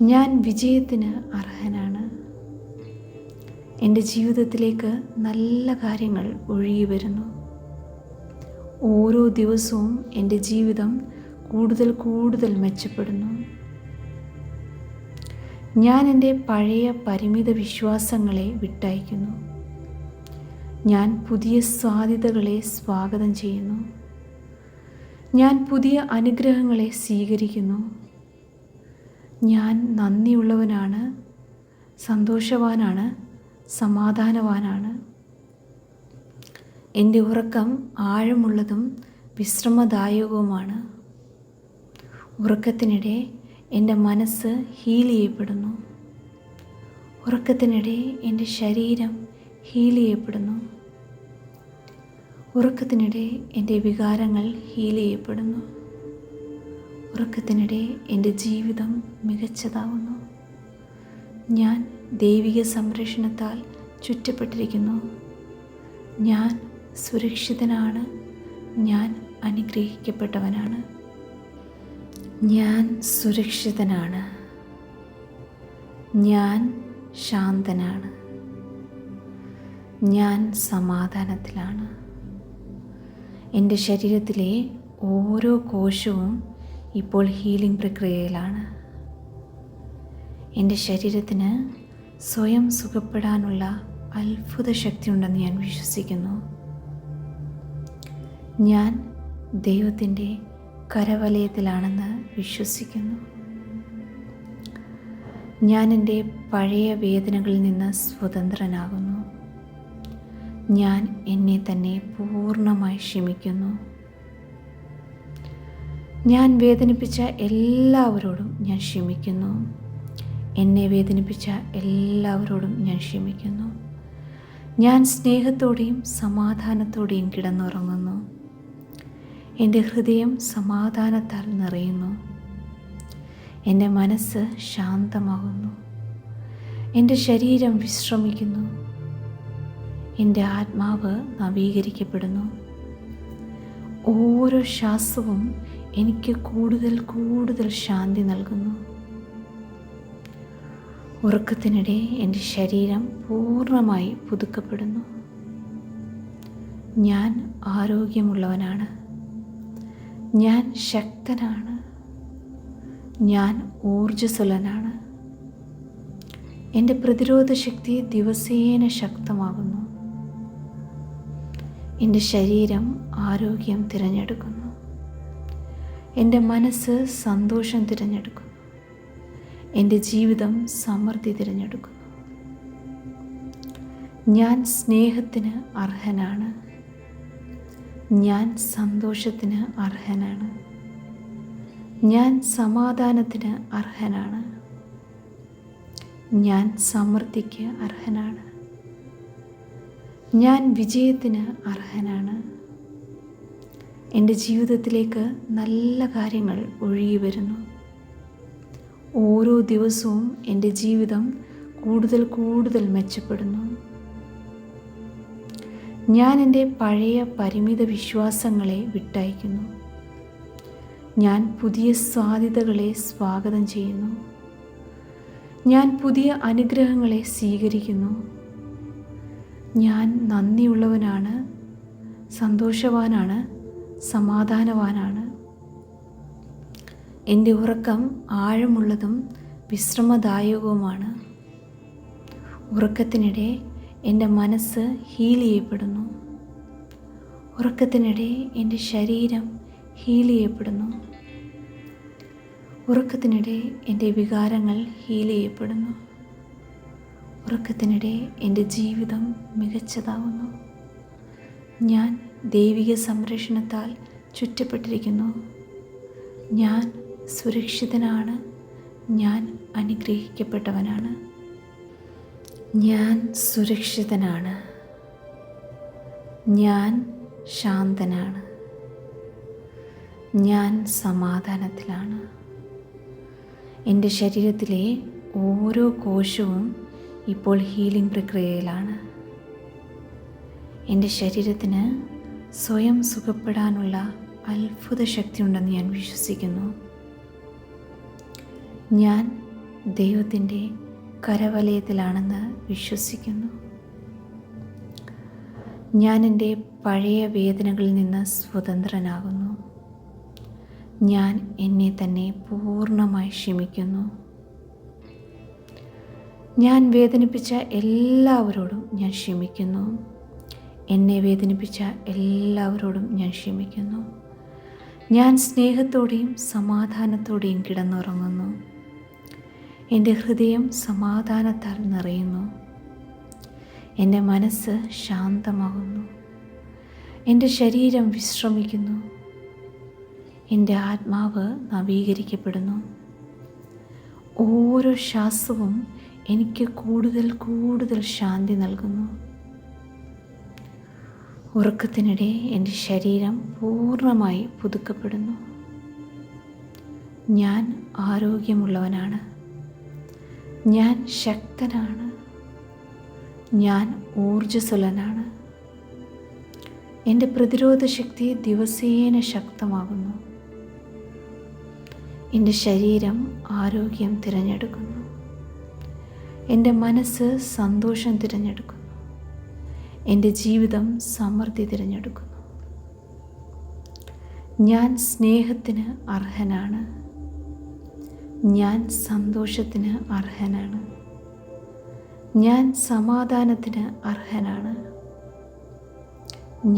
ഞാൻ വിജയത്തിന് അർഹനാണ്. എൻ്റെ ജീവിതത്തിലേക്ക് നല്ല കാര്യങ്ങൾ ഒഴുകി വരുന്നു. ഓരോ ദിവസവും എൻ്റെ ജീവിതം കൂടുതൽ മെച്ചപ്പെടുന്നു. ഞാൻ എൻ്റെ പഴയ പരിമിത വിശ്വാസങ്ങളെ വിട്ടയക്കുന്നു. ഞാൻ പുതിയ സാധ്യതകളെ സ്വാഗതം ചെയ്യുന്നു. ഞാൻ പുതിയ അനുഗ്രഹങ്ങളെ സ്വീകരിക്കുന്നു. ഞാൻ നന്ദിയുള്ളവനാണ്, സന്തോഷവാനാണ്, സമാധാനവാനാണ്. എൻ്റെ ഉറക്കം ആഴമുള്ളതും വിശ്രമദായകവുമാണ്. ഉറക്കത്തിനിടെ എൻ്റെ മനസ്സ് ഹീൽ ചെയ്യപ്പെടുന്നു. ഉറക്കത്തിനിടെ എൻ്റെ ശരീരം ഹീൽ ചെയ്യപ്പെടുന്നു. ഉറക്കത്തിനിടെ എൻ്റെ വികാരങ്ങൾ ഹീൽ ചെയ്യപ്പെടുന്നു. ഉറക്കത്തിനിടെ എൻ്റെ ജീവിതം മികച്ചതാവുന്നു. ഞാൻ ദൈവിക സംരക്ഷണത്താൽ ചുറ്റപ്പെട്ടിരിക്കുന്നു. ഞാൻ സുരക്ഷിതനാണ്. ഞാൻ അനുഗ്രഹിക്കപ്പെട്ടവനാണ്. ഞാൻ സുരക്ഷിതനാണ്. ഞാൻ ശാന്തനാണ്. ഞാൻ സമാധാനത്തിലാണ്. എൻ്റെ ശരീരത്തിലെ ഓരോ കോശവും ഇപ്പോൾ ഹീലിംഗ് പ്രക്രിയയിലാണ്. എൻ്റെ ശരീരത്തിന് സ്വയം സുഖപ്പെടാനുള്ള അത്ഭുത ശക്തിയുണ്ടെന്ന് ഞാൻ വിശ്വസിക്കുന്നു. ഞാൻ ദൈവത്തിൻ്റെ കരവലയത്തിലാണെന്ന് വിശ്വസിക്കുന്നു. ഞാൻ എൻ്റെ പഴയ വേദനകളിൽ നിന്ന് സ്വതന്ത്രനാകുന്നു. ഞാൻ എന്നെ തന്നെ പൂർണ്ണമായി ക്ഷമിക്കുന്നു. ഞാൻ വേദനിപ്പിച്ച എല്ലാവരോടും ഞാൻ ക്ഷമിക്കുന്നു. എന്നെ വേദനിപ്പിച്ച എല്ലാവരോടും ഞാൻ ക്ഷമിക്കുന്നു. ഞാൻ സ്നേഹത്തോടെയും സമാധാനത്തോടെയും കിടന്നുറങ്ങുന്നു. എൻ്റെ ഹൃദയം സമാധാനത്താൽ നിറയുന്നു. എൻ്റെ മനസ്സ് ശാന്തമാകുന്നു. എൻ്റെ ശരീരം വിശ്രമിക്കുന്നു. എൻ്റെ ആത്മാവ് നവീകരിക്കപ്പെടുന്നു. ഓരോ ശ്വാസവും എനിക്ക് കൂടുതൽ ശാന്തി നൽകുന്നു. ഉറക്കത്തിനിടെ എൻ്റെ ശരീരം പൂർണ്ണമായി പുതുക്കപ്പെടുന്നു. ഞാൻ ആരോഗ്യമുള്ളവനാണ്. ഞാൻ ശക്തനാണ്. ഞാൻ ഊർജ്ജസ്വലനാണ്. എൻ്റെ പ്രതിരോധ ശക്തി ദിവസേന ശക്തമാകുന്നു. എൻ്റെ ശരീരം ആരോഗ്യം തിരഞ്ഞെടുക്കുന്നു. എൻ്റെ മനസ്സ് സന്തോഷം തിരഞ്ഞെടുക്കുന്നു. എൻ്റെ ജീവിതം സമൃദ്ധി തിരഞ്ഞെടുക്കുന്നു. ഞാൻ സ്നേഹത്തിന് അർഹനാണ്. ഞാൻ സന്തോഷത്തിന് അർഹനാണ്. ഞാൻ സമാധാനത്തിന് അർഹനാണ്. ഞാൻ സമൃദ്ധിക്ക് അർഹനാണ്. ഞാൻ വിജയത്തിന് അർഹനാണ്. എൻ്റെ ജീവിതത്തിലേക്ക് നല്ല കാര്യങ്ങൾ ഒഴുകി വരുന്നു. ഓരോ ദിവസവും എൻ്റെ ജീവിതം കൂടുതൽ മെച്ചപ്പെടുന്നു. ഞാൻ എൻ്റെ പഴയ പരിമിത വിശ്വാസങ്ങളെ വിട്ടയക്കുന്നു. ഞാൻ പുതിയ സാധ്യതകളെ സ്വാഗതം ചെയ്യുന്നു. ഞാൻ പുതിയ അനുഗ്രഹങ്ങളെ സ്വീകരിക്കുന്നു. ഞാൻ നന്ദിയുള്ളവനാണ്, സന്തോഷവാനാണ്, സമാധാനവാനാണ്. എൻ്റെ ഉറക്കം ആഴമുള്ളതും വിശ്രമദായകവുമാണ്. ഉറക്കത്തിനിടെ എൻ്റെ മനസ്സ് ഹീൽ ചെയ്യപ്പെടുന്നു. ഉറക്കത്തിനിടെ എൻ്റെ ശരീരം ഹീൽ ചെയ്യപ്പെടുന്നു. ഉറക്കത്തിനിടെ എൻ്റെ വികാരങ്ങൾ ഹീൽ ചെയ്യപ്പെടുന്നു. ഉറക്കത്തിനിടെ എൻ്റെ ജീവിതം മികച്ചതാവുന്നു. ഞാൻ ദൈവിക സംരക്ഷണത്താൽ ചുറ്റപ്പെട്ടിരിക്കുന്നു. ഞാൻ സുരക്ഷിതനാണ്. ഞാൻ അനുഗ്രഹിക്കപ്പെട്ടവനാണ്. ഞാൻ സുരക്ഷിതനാണ്. ഞാൻ ശാന്തനാണ്. ഞാൻ സമാധാനത്തിലാണ്. എൻ്റെ ശരീരത്തിലെ ഓരോ കോശവും ഇപ്പോൾ ഹീലിംഗ് പ്രക്രിയയിലാണ്. എൻ്റെ ശരീരത്തിന് സ്വയം സുഖപ്പെടാനുള്ള അത്ഭുത ശക്തിയുണ്ടെന്ന് ഞാൻ വിശ്വസിക്കുന്നു. ഞാൻ ദൈവത്തിൻ്റെ കരവലയത്തിലാണെന്ന് വിശ്വസിക്കുന്നു. ഞാൻ എൻ്റെ പഴയ വേദനകളിൽ നിന്ന് സ്വതന്ത്രനാകുന്നു. ഞാൻ എന്നെ തന്നെ പൂർണ്ണമായി ക്ഷമിക്കുന്നു. ഞാൻ വേദനിപ്പിച്ച എല്ലാവരോടും ഞാൻ ക്ഷമിക്കുന്നു. എന്നെ വേദനിപ്പിച്ച എല്ലാവരോടും ഞാൻ ക്ഷമിക്കുന്നു. ഞാൻ സ്നേഹത്തോടെയും സമാധാനത്തോടെയും കിടന്നുറങ്ങുന്നു. എൻ്റെ ഹൃദയം സമാധാനത്താൽ നിറയുന്നു. എൻ്റെ മനസ്സ് ശാന്തമാകുന്നു. എൻ്റെ ശരീരം വിശ്രമിക്കുന്നു. എൻ്റെ ആത്മാവ് നവീകരിക്കപ്പെടുന്നു. ഓരോ ശ്വാസവും എനിക്ക് കൂടുതൽ കൂടുതൽ ശാന്തി നൽകുന്നു. ഉറക്കത്തിനിടെ എൻ്റെ ശരീരം പൂർണ്ണമായി പുതുക്കപ്പെടുന്നു. ഞാൻ ആരോഗ്യമുള്ളവനാണ്. ഞാൻ ശക്തനാണ്. ഞാൻ ഊർജ്ജസ്വലനാണ്. എൻ്റെ പ്രതിരോധ ശക്തി ദിവസേന ശക്തമാകുന്നു. എൻ്റെ ശരീരം ആരോഗ്യം തിരഞ്ഞെടുക്കുന്നു. എൻ്റെ മനസ്സ് സന്തോഷം തിരഞ്ഞെടുക്കുന്നു. എൻ്റെ ജീവിതം സമൃദ്ധി തിരഞ്ഞെടുക്കുന്നു. ഞാൻ സ്നേഹത്തിന് അർഹനാണ്. ഞാൻ സന്തോഷത്തിന് അർഹനാണ്. ഞാൻ സമാധാനത്തിന് അർഹനാണ്.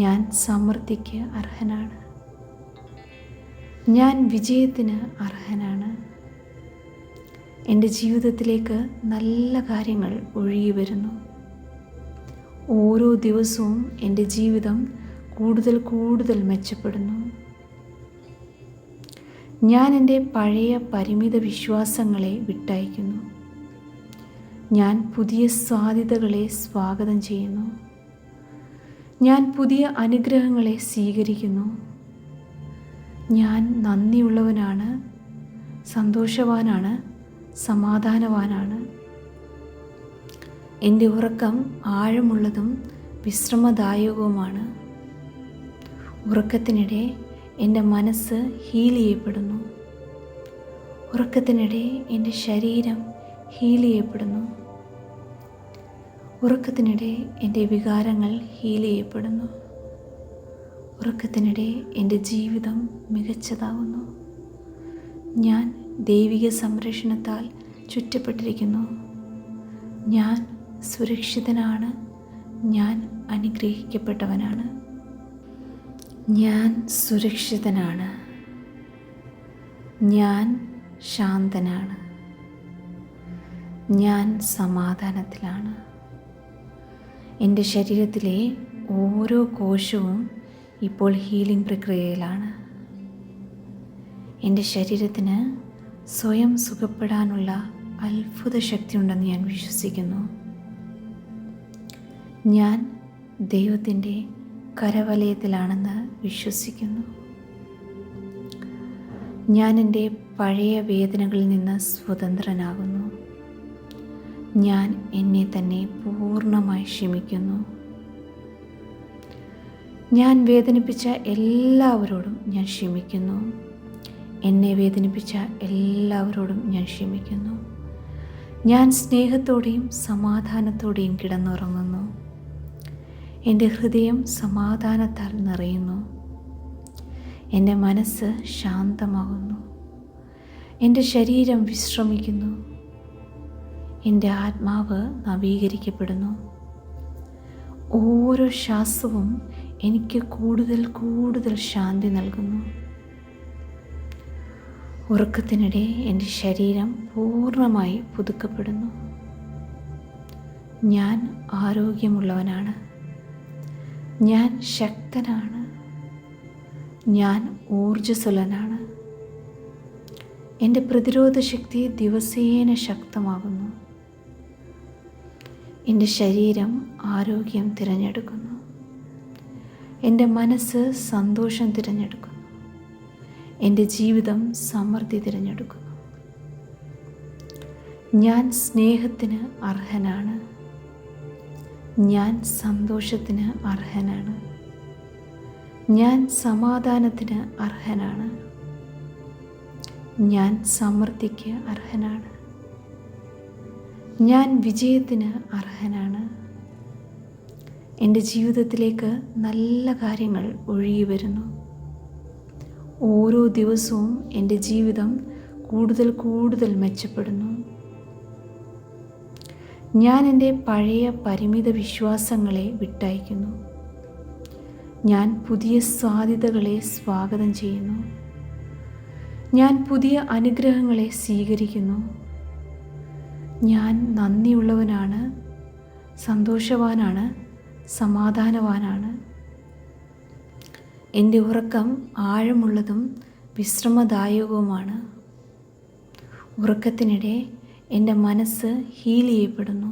ഞാൻ സമൃദ്ധിക്ക് അർഹനാണ്. ഞാൻ വിജയത്തിന് അർഹനാണ്. എൻ്റെ ജീവിതത്തിലേക്ക് നല്ല കാര്യങ്ങൾ ഒഴുകി വരുന്നു. ഓരോ ദിവസവും എൻ്റെ ജീവിതം കൂടുതൽ കൂടുതൽ മെച്ചപ്പെടുന്നു. ഞാൻ എൻ്റെ പഴയ പരിമിത വിശ്വാസങ്ങളെ വിട്ടയക്കുന്നു. ഞാൻ പുതിയ സാധ്യതകളെ സ്വാഗതം ചെയ്യുന്നു. ഞാൻ പുതിയ അനുഗ്രഹങ്ങളെ സ്വീകരിക്കുന്നു. ഞാൻ നന്ദിയുള്ളവനാണ്, സന്തോഷവാനാണ്, സമാധാനവാനാണ്. എൻ്റെ ഉറക്കം ആഴമുള്ളതും വിശ്രമദായകവുമാണ്. ഉറക്കത്തിനിടെ എൻ്റെ മനസ്സ് ഹീൽ ചെയ്യപ്പെടുന്നു. ഉറക്കത്തിനിടെ എൻ്റെ ശരീരം ഹീൽ ചെയ്യപ്പെടുന്നു. ഉറക്കത്തിനിടെ എൻ്റെ വികാരങ്ങൾ ഹീൽ ചെയ്യപ്പെടുന്നു. ഉറക്കത്തിനിടെ എൻ്റെ ജീവിതം മികച്ചതാകുന്നു. ഞാൻ ദൈവിക സംരക്ഷണത്താൽ ചുറ്റപ്പെട്ടിരിക്കുന്നു. ഞാൻ സുരക്ഷിതനാണ്. ഞാൻ അനുഗ്രഹിക്കപ്പെട്ടവനാണ്. ഞാൻ സുരക്ഷിതനാണ്. ഞാൻ ശാന്തനാണ്. ഞാൻ സമാധാനത്തിലാണ്. എൻ്റെ ശരീരത്തിലെ ഓരോ കോശവും ഇപ്പോൾ ഹീലിംഗ് പ്രക്രിയയിലാണ്. എൻ്റെ ശരീരത്തിന് സ്വയം സുഖപ്പെടാനുള്ള അത്ഭുത ശക്തിയുണ്ടെന്ന് ഞാൻ വിശ്വസിക്കുന്നു. ഞാൻ ദൈവത്തിൻ്റെ കരവലയത്തിലാണെന്ന് വിശ്വസിക്കുന്നു. ഞാൻ എൻ്റെ പഴയ വേദനകളിൽ നിന്ന് സ്വതന്ത്രനാകുന്നു. ഞാൻ എന്നെ തന്നെ പൂർണ്ണമായി ക്ഷമിക്കുന്നു. ഞാൻ വേദനിപ്പിച്ച എല്ലാവരോടും ഞാൻ ക്ഷമിക്കുന്നു. എന്നെ വേദനിപ്പിച്ച എല്ലാവരോടും ഞാൻ ക്ഷമിക്കുന്നു. ഞാൻ സ്നേഹത്തോടെയും സമാധാനത്തോടെയും കിടന്നുറങ്ങുന്നു. എൻ്റെ ഹൃദയം സമാധാനത്താൽ നിറയുന്നു. എൻ്റെ മനസ്സ് ശാന്തമാകുന്നു. എൻ്റെ ശരീരം വിശ്രമിക്കുന്നു. എൻ്റെ ആത്മാവ് നവീകരിക്കപ്പെടുന്നു. ഓരോ ശ്വാസവും എനിക്ക് കൂടുതൽ കൂടുതൽ ശാന്തി നൽകുന്നു. ഉറക്കത്തിനിടെ എൻ്റെ ശരീരം പൂർണ്ണമായി പുതുക്കപ്പെടുന്നു. ഞാൻ ആരോഗ്യമുള്ളവനാണ്. ഞാൻ ശക്തനാണ്. ഞാൻ ഊർജ്ജസ്വലനാണ്. എൻ്റെ പ്രതിരോധ ശക്തി ദിവസേന ശക്തമാകുന്നു. എൻ്റെ ശരീരം ആരോഗ്യം തിരഞ്ഞെടുക്കുന്നു. എൻ്റെ മനസ്സ് സന്തോഷം തിരഞ്ഞെടുക്കുന്നു. എൻ്റെ ജീവിതം സമൃദ്ധി തിരഞ്ഞെടുക്കുന്നു. ഞാൻ സ്നേഹത്തിന് അർഹനാണ്. ഞാൻ സന്തോഷത്തിന് അർഹനാണ്. ഞാൻ സമാധാനത്തിന് അർഹനാണ്. ഞാൻ സമൃദ്ധിക്ക് അർഹനാണ്. ഞാൻ വിജയത്തിന് അർഹനാണ്. എൻ്റെ ജീവിതത്തിലേക്ക് നല്ല കാര്യങ്ങൾ ഒഴുകി വരുന്നു. ഓരോ ദിവസവും എൻ്റെ ജീവിതം കൂടുതൽ കൂടുതൽ മെച്ചപ്പെടുന്നു. ഞാൻ എൻ്റെ പഴയ പരിമിത വിശ്വാസങ്ങളെ വിട്ടയക്കുന്നു. ഞാൻ പുതിയ സാധ്യതകളെ സ്വാഗതം ചെയ്യുന്നു. ഞാൻ പുതിയ അനുഗ്രഹങ്ങളെ സ്വീകരിക്കുന്നു. ഞാൻ നന്ദിയുള്ളവനാണ്, സന്തോഷവാനാണ്, സമാധാനവാനാണ്. എൻ്റെ ഉറക്കം ആഴമുള്ളതും വിശ്രമദായകവുമാണ്. ഉറക്കത്തിനിടെ എൻ്റെ മനസ്സ് ഹീൽ ചെയ്യപ്പെടുന്നു.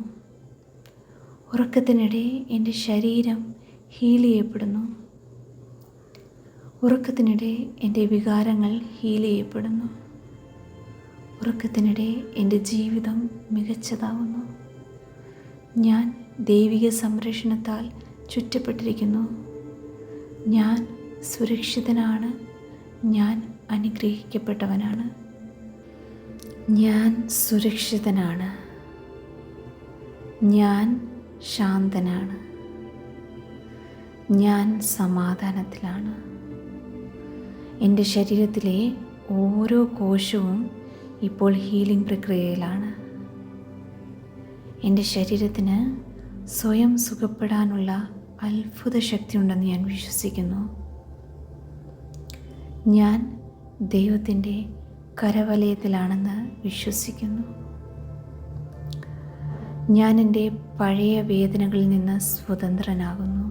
ഉറക്കത്തിനിടെ എൻ്റെ ശരീരം ഹീൽ ചെയ്യപ്പെടുന്നു. ഉറക്കത്തിനിടെ എൻ്റെ വികാരങ്ങൾ ഹീൽ ചെയ്യപ്പെടുന്നു. ഉറക്കത്തിനിടെ എൻ്റെ ജീവിതം മികച്ചതാവുന്നു. ഞാൻ ദൈവിക സംരക്ഷണത്താൽ ചുറ്റപ്പെട്ടിരിക്കുന്നു. ഞാൻ സുരക്ഷിതനാണ്. ഞാൻ അനുഗ്രഹിക്കപ്പെട്ടവനാണ്. ഞാൻ സുരക്ഷിതനാണ്. ഞാൻ ശാന്തനാണ്. ഞാൻ സമാധാനത്തിലാണ്. എൻ്റെ ശരീരത്തിലെ ഓരോ കോശവും ഇപ്പോൾ ഹീലിംഗ് പ്രക്രിയയിലാണ്. എൻ്റെ ശരീരത്തിന് സ്വയം സുഖപ്പെടാനുള്ള അത്ഭുത ശക്തിയുണ്ടെന്ന് ഞാൻ വിശ്വസിക്കുന്നു. ഞാൻ ദൈവത്തിൻ്റെ കരവലയത്തിലാണെന്ന് വിശ്വസിക്കുന്നു. ഞാൻ എൻ്റെ പഴയ വേദനകളിൽ നിന്ന് സ്വതന്ത്രനാകുന്നു.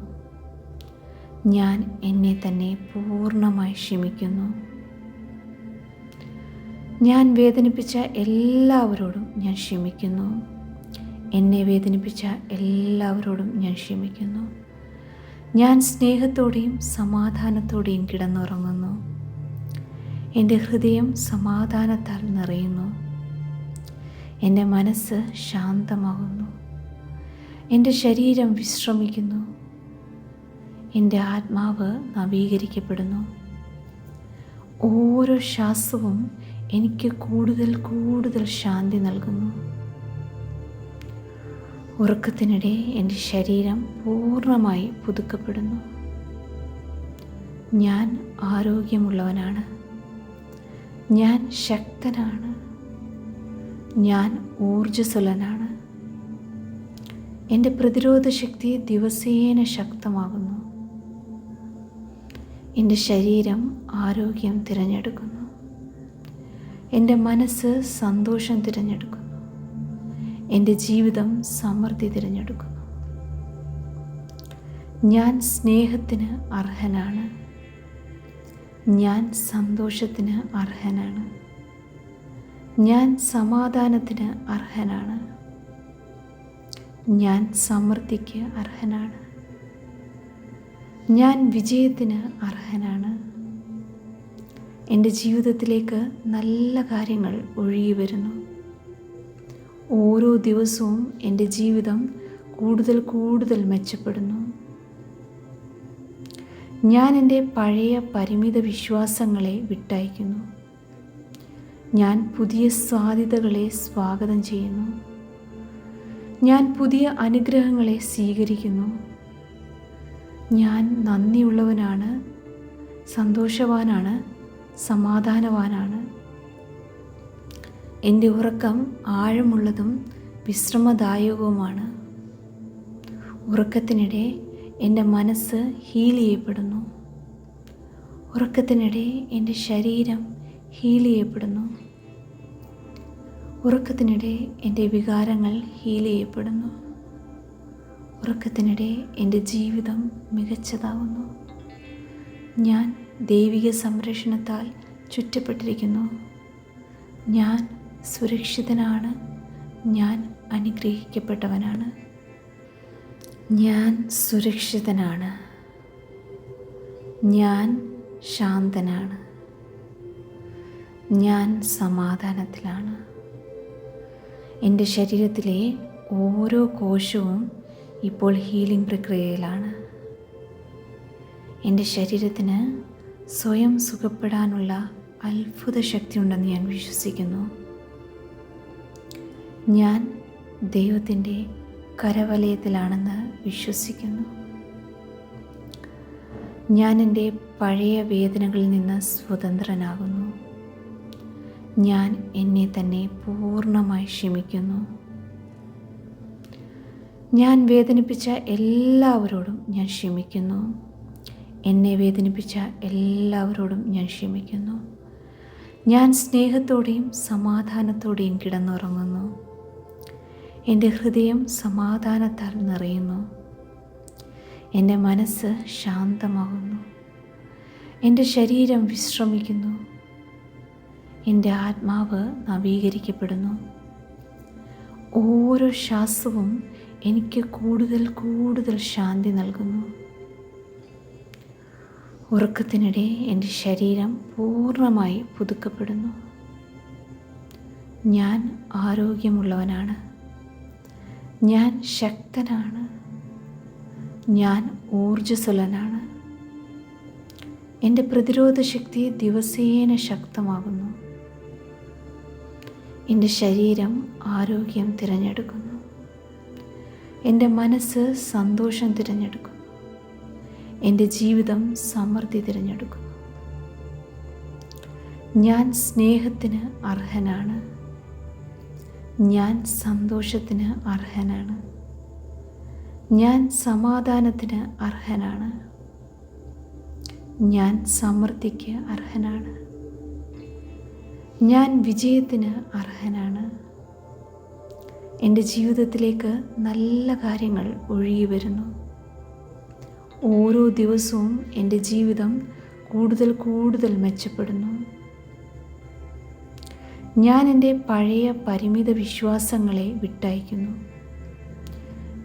ഞാൻ എന്നെ തന്നെ പൂർണ്ണമായി ക്ഷമിക്കുന്നു. ഞാൻ വേദനിപ്പിച്ച എല്ലാവരോടും ഞാൻ ക്ഷമിക്കുന്നു. എന്നെ വേദനിപ്പിച്ച എല്ലാവരോടും ഞാൻ ക്ഷമിക്കുന്നു. ഞാൻ സ്നേഹത്തോടെയും സമാധാനത്തോടെയും കിടന്നുറങ്ങുന്നു. എൻ്റെ ഹൃദയം സമാധാനത്താൽ നിറയുന്നു. എൻ്റെ മനസ്സ് ശാന്തമാകുന്നു. എൻ്റെ ശരീരം വിശ്രമിക്കുന്നു. എൻ്റെ ആത്മാവ് നവീകരിക്കപ്പെടുന്നു. ഓരോ ശ്വാസവും എനിക്ക് കൂടുതൽ കൂടുതൽ ശാന്തി നൽകുന്നു. ഉറക്കത്തിനിടെ എൻ്റെ ശരീരം പൂർണ്ണമായി പുതുക്കപ്പെടുന്നു. ഞാൻ ആരോഗ്യമുള്ളവനാണ്. ഞാൻ ശക്തനാണ്. ഞാൻ ഊർജ്ജസ്വലനാണ്. എൻ്റെ പ്രതിരോധ ശക്തി ദിവസേന ശക്തമാകുന്നു. എൻ്റെ ശരീരം ആരോഗ്യം തിരഞ്ഞെടുക്കുന്നു. എൻ്റെ മനസ്സ് സന്തോഷം തിരഞ്ഞെടുക്കുന്നു. എൻ്റെ ജീവിതം സമൃദ്ധി തിരഞ്ഞെടുക്കുന്നു. ഞാൻ സ്നേഹത്തിന് അർഹനാണ്. ഞാൻ സന്തോഷത്തിന് അർഹനാണ്. ഞാൻ സമാധാനത്തിന് അർഹനാണ്. ഞാൻ സമൃദ്ധിക്ക് അർഹനാണ്. ഞാൻ വിജയത്തിന് അർഹനാണ്. എൻ്റെ ജീവിതത്തിലേക്ക് നല്ല കാര്യങ്ങൾ ഒഴുകി വരുന്നു. ഓരോ ദിവസവും എൻ്റെ ജീവിതം കൂടുതൽ കൂടുതൽ മെച്ചപ്പെടുന്നു. ഞാൻ എൻ്റെ പഴയ പരിമിത വിശ്വാസങ്ങളെ വിട്ടയക്കുന്നു. ഞാൻ പുതിയ സാധ്യതകളെ സ്വാഗതം ചെയ്യുന്നു. ഞാൻ പുതിയ അനുഗ്രഹങ്ങളെ സ്വീകരിക്കുന്നു. ഞാൻ നന്ദിയുള്ളവനാണ്, സന്തോഷവാനാണ്, സമാധാനവാനാണ്. എൻ്റെ ഉറക്കം ആഴമുള്ളതും വിശ്രമദായകവുമാണ്. ഉറക്കത്തിനിടെ എൻ്റെ മനസ്സ് ഹീൽ ചെയ്യപ്പെടുന്നു. ഉറക്കത്തിനിടെ എൻ്റെ ശരീരം ഹീൽ ചെയ്യപ്പെടുന്നു. ഉറക്കത്തിനിടെ എൻ്റെ വികാരങ്ങൾ ഹീൽ ചെയ്യപ്പെടുന്നു. ഉറക്കത്തിനിടെ എൻ്റെ ജീവിതം മികച്ചതാവുന്നു. ഞാൻ ദൈവിക സംരക്ഷണത്താൽ ചുറ്റപ്പെട്ടിരിക്കുന്നു. ഞാൻ സുരക്ഷിതനാണ്. ഞാൻ അനുഗ്രഹിക്കപ്പെട്ടവനാണ്. ഞാൻ സുരക്ഷിതനാണ്. ഞാൻ ശാന്തനാണ്. ഞാൻ സമാധാനത്തിലാണ്. എൻ്റെ ശരീരത്തിലെ ഓരോ കോശവും ഇപ്പോൾ ഹീലിംഗ് പ്രക്രിയയിലാണ്. എൻ്റെ ശരീരത്തിന് സ്വയം സുഖപ്പെടാനുള്ള അത്ഭുത ശക്തിയുണ്ടെന്ന് ഞാൻ വിശ്വസിക്കുന്നു. ഞാൻ ദൈവത്തിൻ്റെ കരവലയത്തിലാണെന്ന് വിശ്വസിക്കുന്നു. ഞാൻ എൻ്റെ പഴയ വേദനകളിൽ നിന്ന് സ്വതന്ത്രനാകുന്നു. ഞാൻ എന്നെ തന്നെ പൂർണ്ണമായി ക്ഷമിക്കുന്നു. ഞാൻ വേദനിപ്പിച്ച എല്ലാവരോടും ഞാൻ ക്ഷമിക്കുന്നു. എന്നെ വേദനിപ്പിച്ച എല്ലാവരോടും ഞാൻ ക്ഷമിക്കുന്നു. ഞാൻ സ്നേഹത്തോടെയും സമാധാനത്തോടെയും കിടന്നുറങ്ങുന്നു. എൻ്റെ ഹൃദയം സമാധാനത്താൽ നിറയുന്നു. എൻ്റെ മനസ്സ് ശാന്തമാകുന്നു. എൻ്റെ ശരീരം വിശ്രമിക്കുന്നു. എൻ്റെ ആത്മാവ് നവീകരിക്കപ്പെടുന്നു. ഓരോ ശ്വാസവും എനിക്ക് കൂടുതൽ കൂടുതൽ ശാന്തി നൽകുന്നു. ഉറക്കത്തിനിടെ എൻ്റെ ശരീരം പൂർണ്ണമായി പുതുക്കപ്പെടുന്നു. ഞാൻ ആരോഗ്യമുള്ളവനാണ്. ഞാൻ ശക്തനാണ്. ഞാൻ ഊർജ്ജസ്വലനാണ്. എൻ്റെ പ്രതിരോധ ശക്തി ദിവസേന ശക്തമാകുന്നു. എൻ്റെ ശരീരം ആരോഗ്യം തിരഞ്ഞെടുക്കുന്നു. എൻ്റെ മനസ്സ് സന്തോഷം തിരഞ്ഞെടുക്കുന്നു. എൻ്റെ ജീവിതം സമൃദ്ധി തിരഞ്ഞെടുക്കുന്നു. ഞാൻ സ്നേഹത്തിന് അർഹനാണ്. ഞാൻ സന്തോഷത്തിന് അർഹനാണ്. ഞാൻ സമാധാനത്തിന് അർഹനാണ്. ഞാൻ സമൃദ്ധിക്ക് അർഹനാണ്. ഞാൻ വിജയത്തിന് അർഹനാണ്. എൻ്റെ ജീവിതത്തിലേക്ക് നല്ല കാര്യങ്ങൾ ഒഴുകി വരുന്നു. ഓരോ ദിവസവും എൻ്റെ ജീവിതം കൂടുതൽ കൂടുതൽ മെച്ചപ്പെടുന്നു. ഞാൻ എൻ്റെ പഴയ പരിമിത വിശ്വാസങ്ങളെ വിട്ടയക്കുന്നു.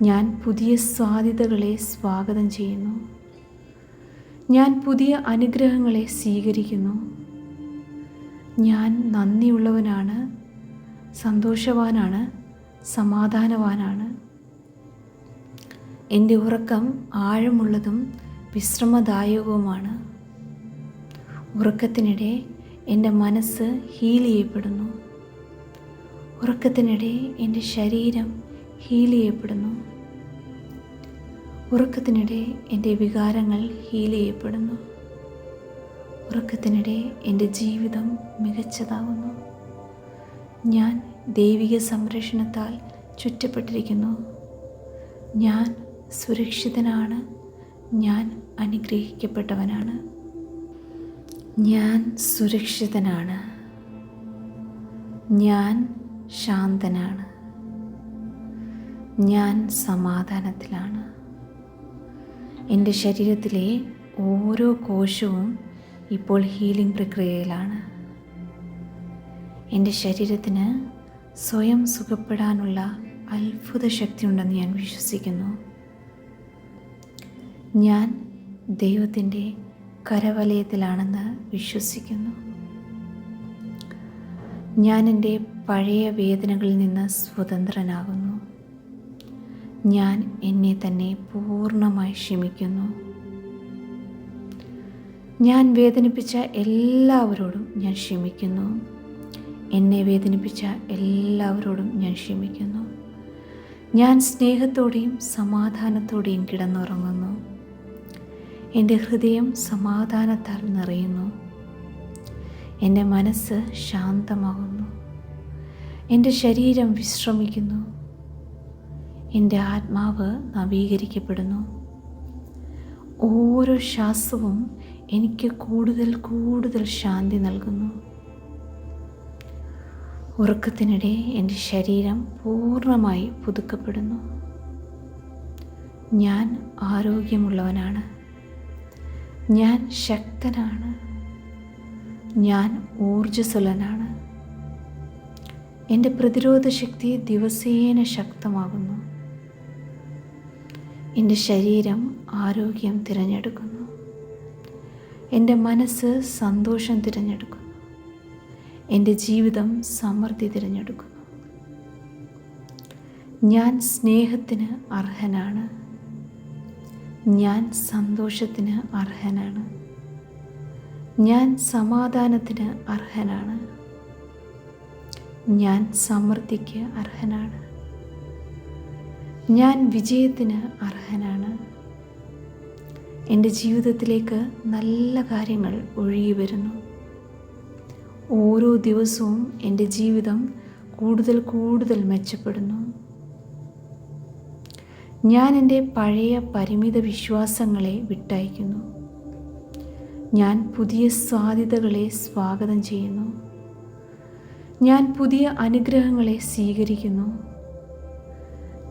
ഞാൻ പുതിയ സാധ്യതകളെ സ്വാഗതം ചെയ്യുന്നു. ഞാൻ പുതിയ അനുഗ്രഹങ്ങളെ സ്വീകരിക്കുന്നു. ഞാൻ നന്ദിയുള്ളവനാണ്, സന്തോഷവാനാണ്, സമാധാനവാനാണ്. എൻ്റെ ഉറക്കം ആഴമുള്ളതും വിശ്രമദായകവുമാണ്. ഉറക്കത്തിനിടെ എൻ്റെ മനസ്സ് ഹീൽ ചെയ്യപ്പെടുന്നു. ഉറക്കത്തിനിടെ എൻ്റെ ശരീരം ഹീൽ ചെയ്യപ്പെടുന്നു. ഉറക്കത്തിനിടെ എൻ്റെ വികാരങ്ങൾ ഹീൽ ചെയ്യപ്പെടുന്നു. ഉറക്കത്തിനിടെ എൻ്റെ ജീവിതം മികച്ചതാകുന്നു. ഞാൻ ദൈവിക സംരക്ഷണത്താൽ ചുറ്റപ്പെട്ടിരിക്കുന്നു. ഞാൻ സുരക്ഷിതനാണ്. ഞാൻ അനുഗ്രഹിക്കപ്പെട്ടവനാണ്. ഞാൻ സുരക്ഷിതനാണ്. ഞാൻ ശാന്തനാണ്. ഞാൻ സമാധാനത്തിലാണ്. എൻ്റെ ശരീരത്തിലെ ഓരോ കോശവും ഇപ്പോൾ ഹീലിംഗ് പ്രക്രിയയിലാണ്. എൻ്റെ ശരീരത്തിന് സ്വയം സുഖപ്പെടാനുള്ള അത്ഭുത ശക്തിയുണ്ടെന്ന് ഞാൻ വിശ്വസിക്കുന്നു. ഞാൻ ദൈവത്തിൻ്റെ കരവലയത്തിലാണെന്ന് വിശ്വസിക്കുന്നു. ഞാൻ എൻ്റെ പഴയ വേദനകളിൽ നിന്ന് സ്വതന്ത്രനാകുന്നു. ഞാൻ എന്നെ തന്നെ പൂർണ്ണമായി ക്ഷമിക്കുന്നു. ഞാൻ വേദനിപ്പിച്ച എല്ലാവരോടും ഞാൻ ക്ഷമിക്കുന്നു. എന്നെ വേദനിപ്പിച്ച എല്ലാവരോടും ഞാൻ ക്ഷമിക്കുന്നു. ഞാൻ സ്നേഹത്തോടെയും സമാധാനത്തോടെയും കിടന്നുറങ്ങുന്നു. എൻ്റെ ഹൃദയം സമാധാനത്താൽ നിറയുന്നു. എൻ്റെ മനസ്സ് ശാന്തമാകുന്നു. എൻ്റെ ശരീരം വിശ്രമിക്കുന്നു. എൻ്റെ ആത്മാവ് നവീകരിക്കപ്പെടുന്നു. ഓരോ ശ്വാസവും എനിക്ക് കൂടുതൽ കൂടുതൽ ശാന്തി നൽകുന്നു. ഉറക്കത്തിനിടെ എൻ്റെ ശരീരം പൂർണ്ണമായി പുതുക്കപ്പെടുന്നു. ഞാൻ ആരോഗ്യമുള്ളവനാണ്. ഞാൻ ശക്തനാണ്. ഞാൻ ഊർജ്ജസ്വലനാണ്. എൻ്റെ പ്രതിരോധ ശക്തി ദിവസേന ശക്തമാകുന്നു. എൻ്റെ ശരീരം ആരോഗ്യം തിരഞ്ഞെടുക്കുന്നു. എൻ്റെ മനസ്സ് സന്തോഷം തിരഞ്ഞെടുക്കുന്നു. എൻ്റെ ജീവിതം സമൃദ്ധി തിരഞ്ഞെടുക്കുന്നു. ഞാൻ സ്നേഹത്തിന് അർഹനാണ്. ഞാൻ സന്തോഷത്തിന് അർഹനാണ്. ഞാൻ സമാധാനത്തിന് അർഹനാണ്. ഞാൻ സമൃദ്ധിക്ക് അർഹനാണ്. ഞാൻ വിജയത്തിന് അർഹനാണ്. എൻ്റെ ജീവിതത്തിലേക്ക് നല്ല കാര്യങ്ങൾ ഒഴുകി വരുന്നു. ഓരോ ദിവസവും എൻ്റെ ജീവിതം കൂടുതൽ കൂടുതൽ മെച്ചപ്പെടുന്നു. ഞാൻ എൻ്റെ പഴയ പരിമിത വിശ്വാസങ്ങളെ വിട്ടയക്കുന്നു. ഞാൻ പുതിയ സാധ്യതകളെ സ്വാഗതം ചെയ്യുന്നു. ഞാൻ പുതിയ അനുഗ്രഹങ്ങളെ സ്വീകരിക്കുന്നു.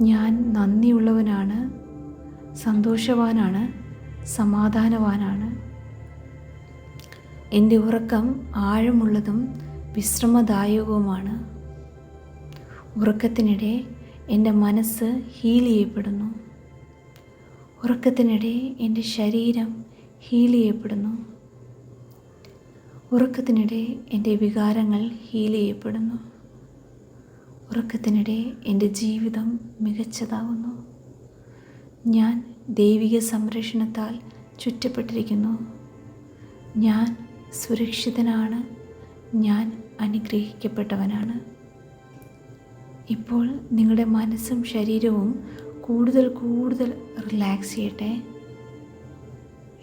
ഞാൻ നന്ദിയുള്ളവനാണ്, സന്തോഷവാനാണ്, സമാധാനവാനാണ്. എൻ്റെ ഉറക്കം ആഴമുള്ളതും വിശ്രമദായകവുമാണ്. ഉറക്കത്തിനിടെ എൻ്റെ മനസ്സ് ഹീൽ ചെയ്യപ്പെടുന്നു. ഉറക്കത്തിനിടെ എൻ്റെ ശരീരം ഹീൽ ചെയ്യപ്പെടുന്നു. ഉറക്കത്തിനിടെ എൻ്റെ വികാരങ്ങൾ ഹീൽ ചെയ്യപ്പെടുന്നു. ഉറക്കത്തിനിടെ എൻ്റെ ജീവിതം മികച്ചതാവുന്നു. ഞാൻ ദൈവിക സംരക്ഷണത്താൽ ചുറ്റപ്പെട്ടിരിക്കുന്നു. ഞാൻ സുരക്ഷിതനാണ്. ഞാൻ അനുഗ്രഹിക്കപ്പെട്ടവനാണ്. ഇപ്പോൾ നിങ്ങളുടെ മനസ്സും ശരീരവും കൂടുതൽ കൂടുതൽ റിലാക്സ് ചെയ്യട്ടെ.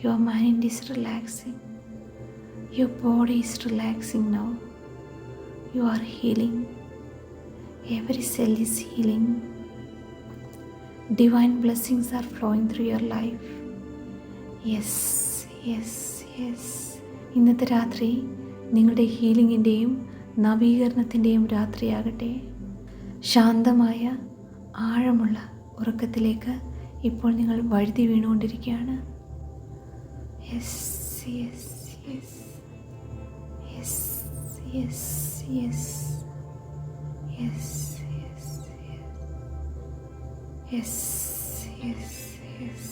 Your mind is relaxing. Your body is relaxing now. You are healing. Every cell is healing. Divine blessings are flowing through your life. Yes, yes, yes. ഇന്നത്തെ രാത്രി നിങ്ങളുടെ ഹീലിങ്ങിൻ്റെയും നവീകരണത്തിൻ്റെയും രാത്രിയാകട്ടെ. ശാന്തമായ ആഴമുള്ള ഉറക്കത്തിലേക്ക് ഇപ്പോൾ നിങ്ങൾ വഴുതി വീണുകൊണ്ടിരിക്കുകയാണ്. Yes, yes, yes, yes, yes, yes. Yes, yes, yes, yes, yes, yes.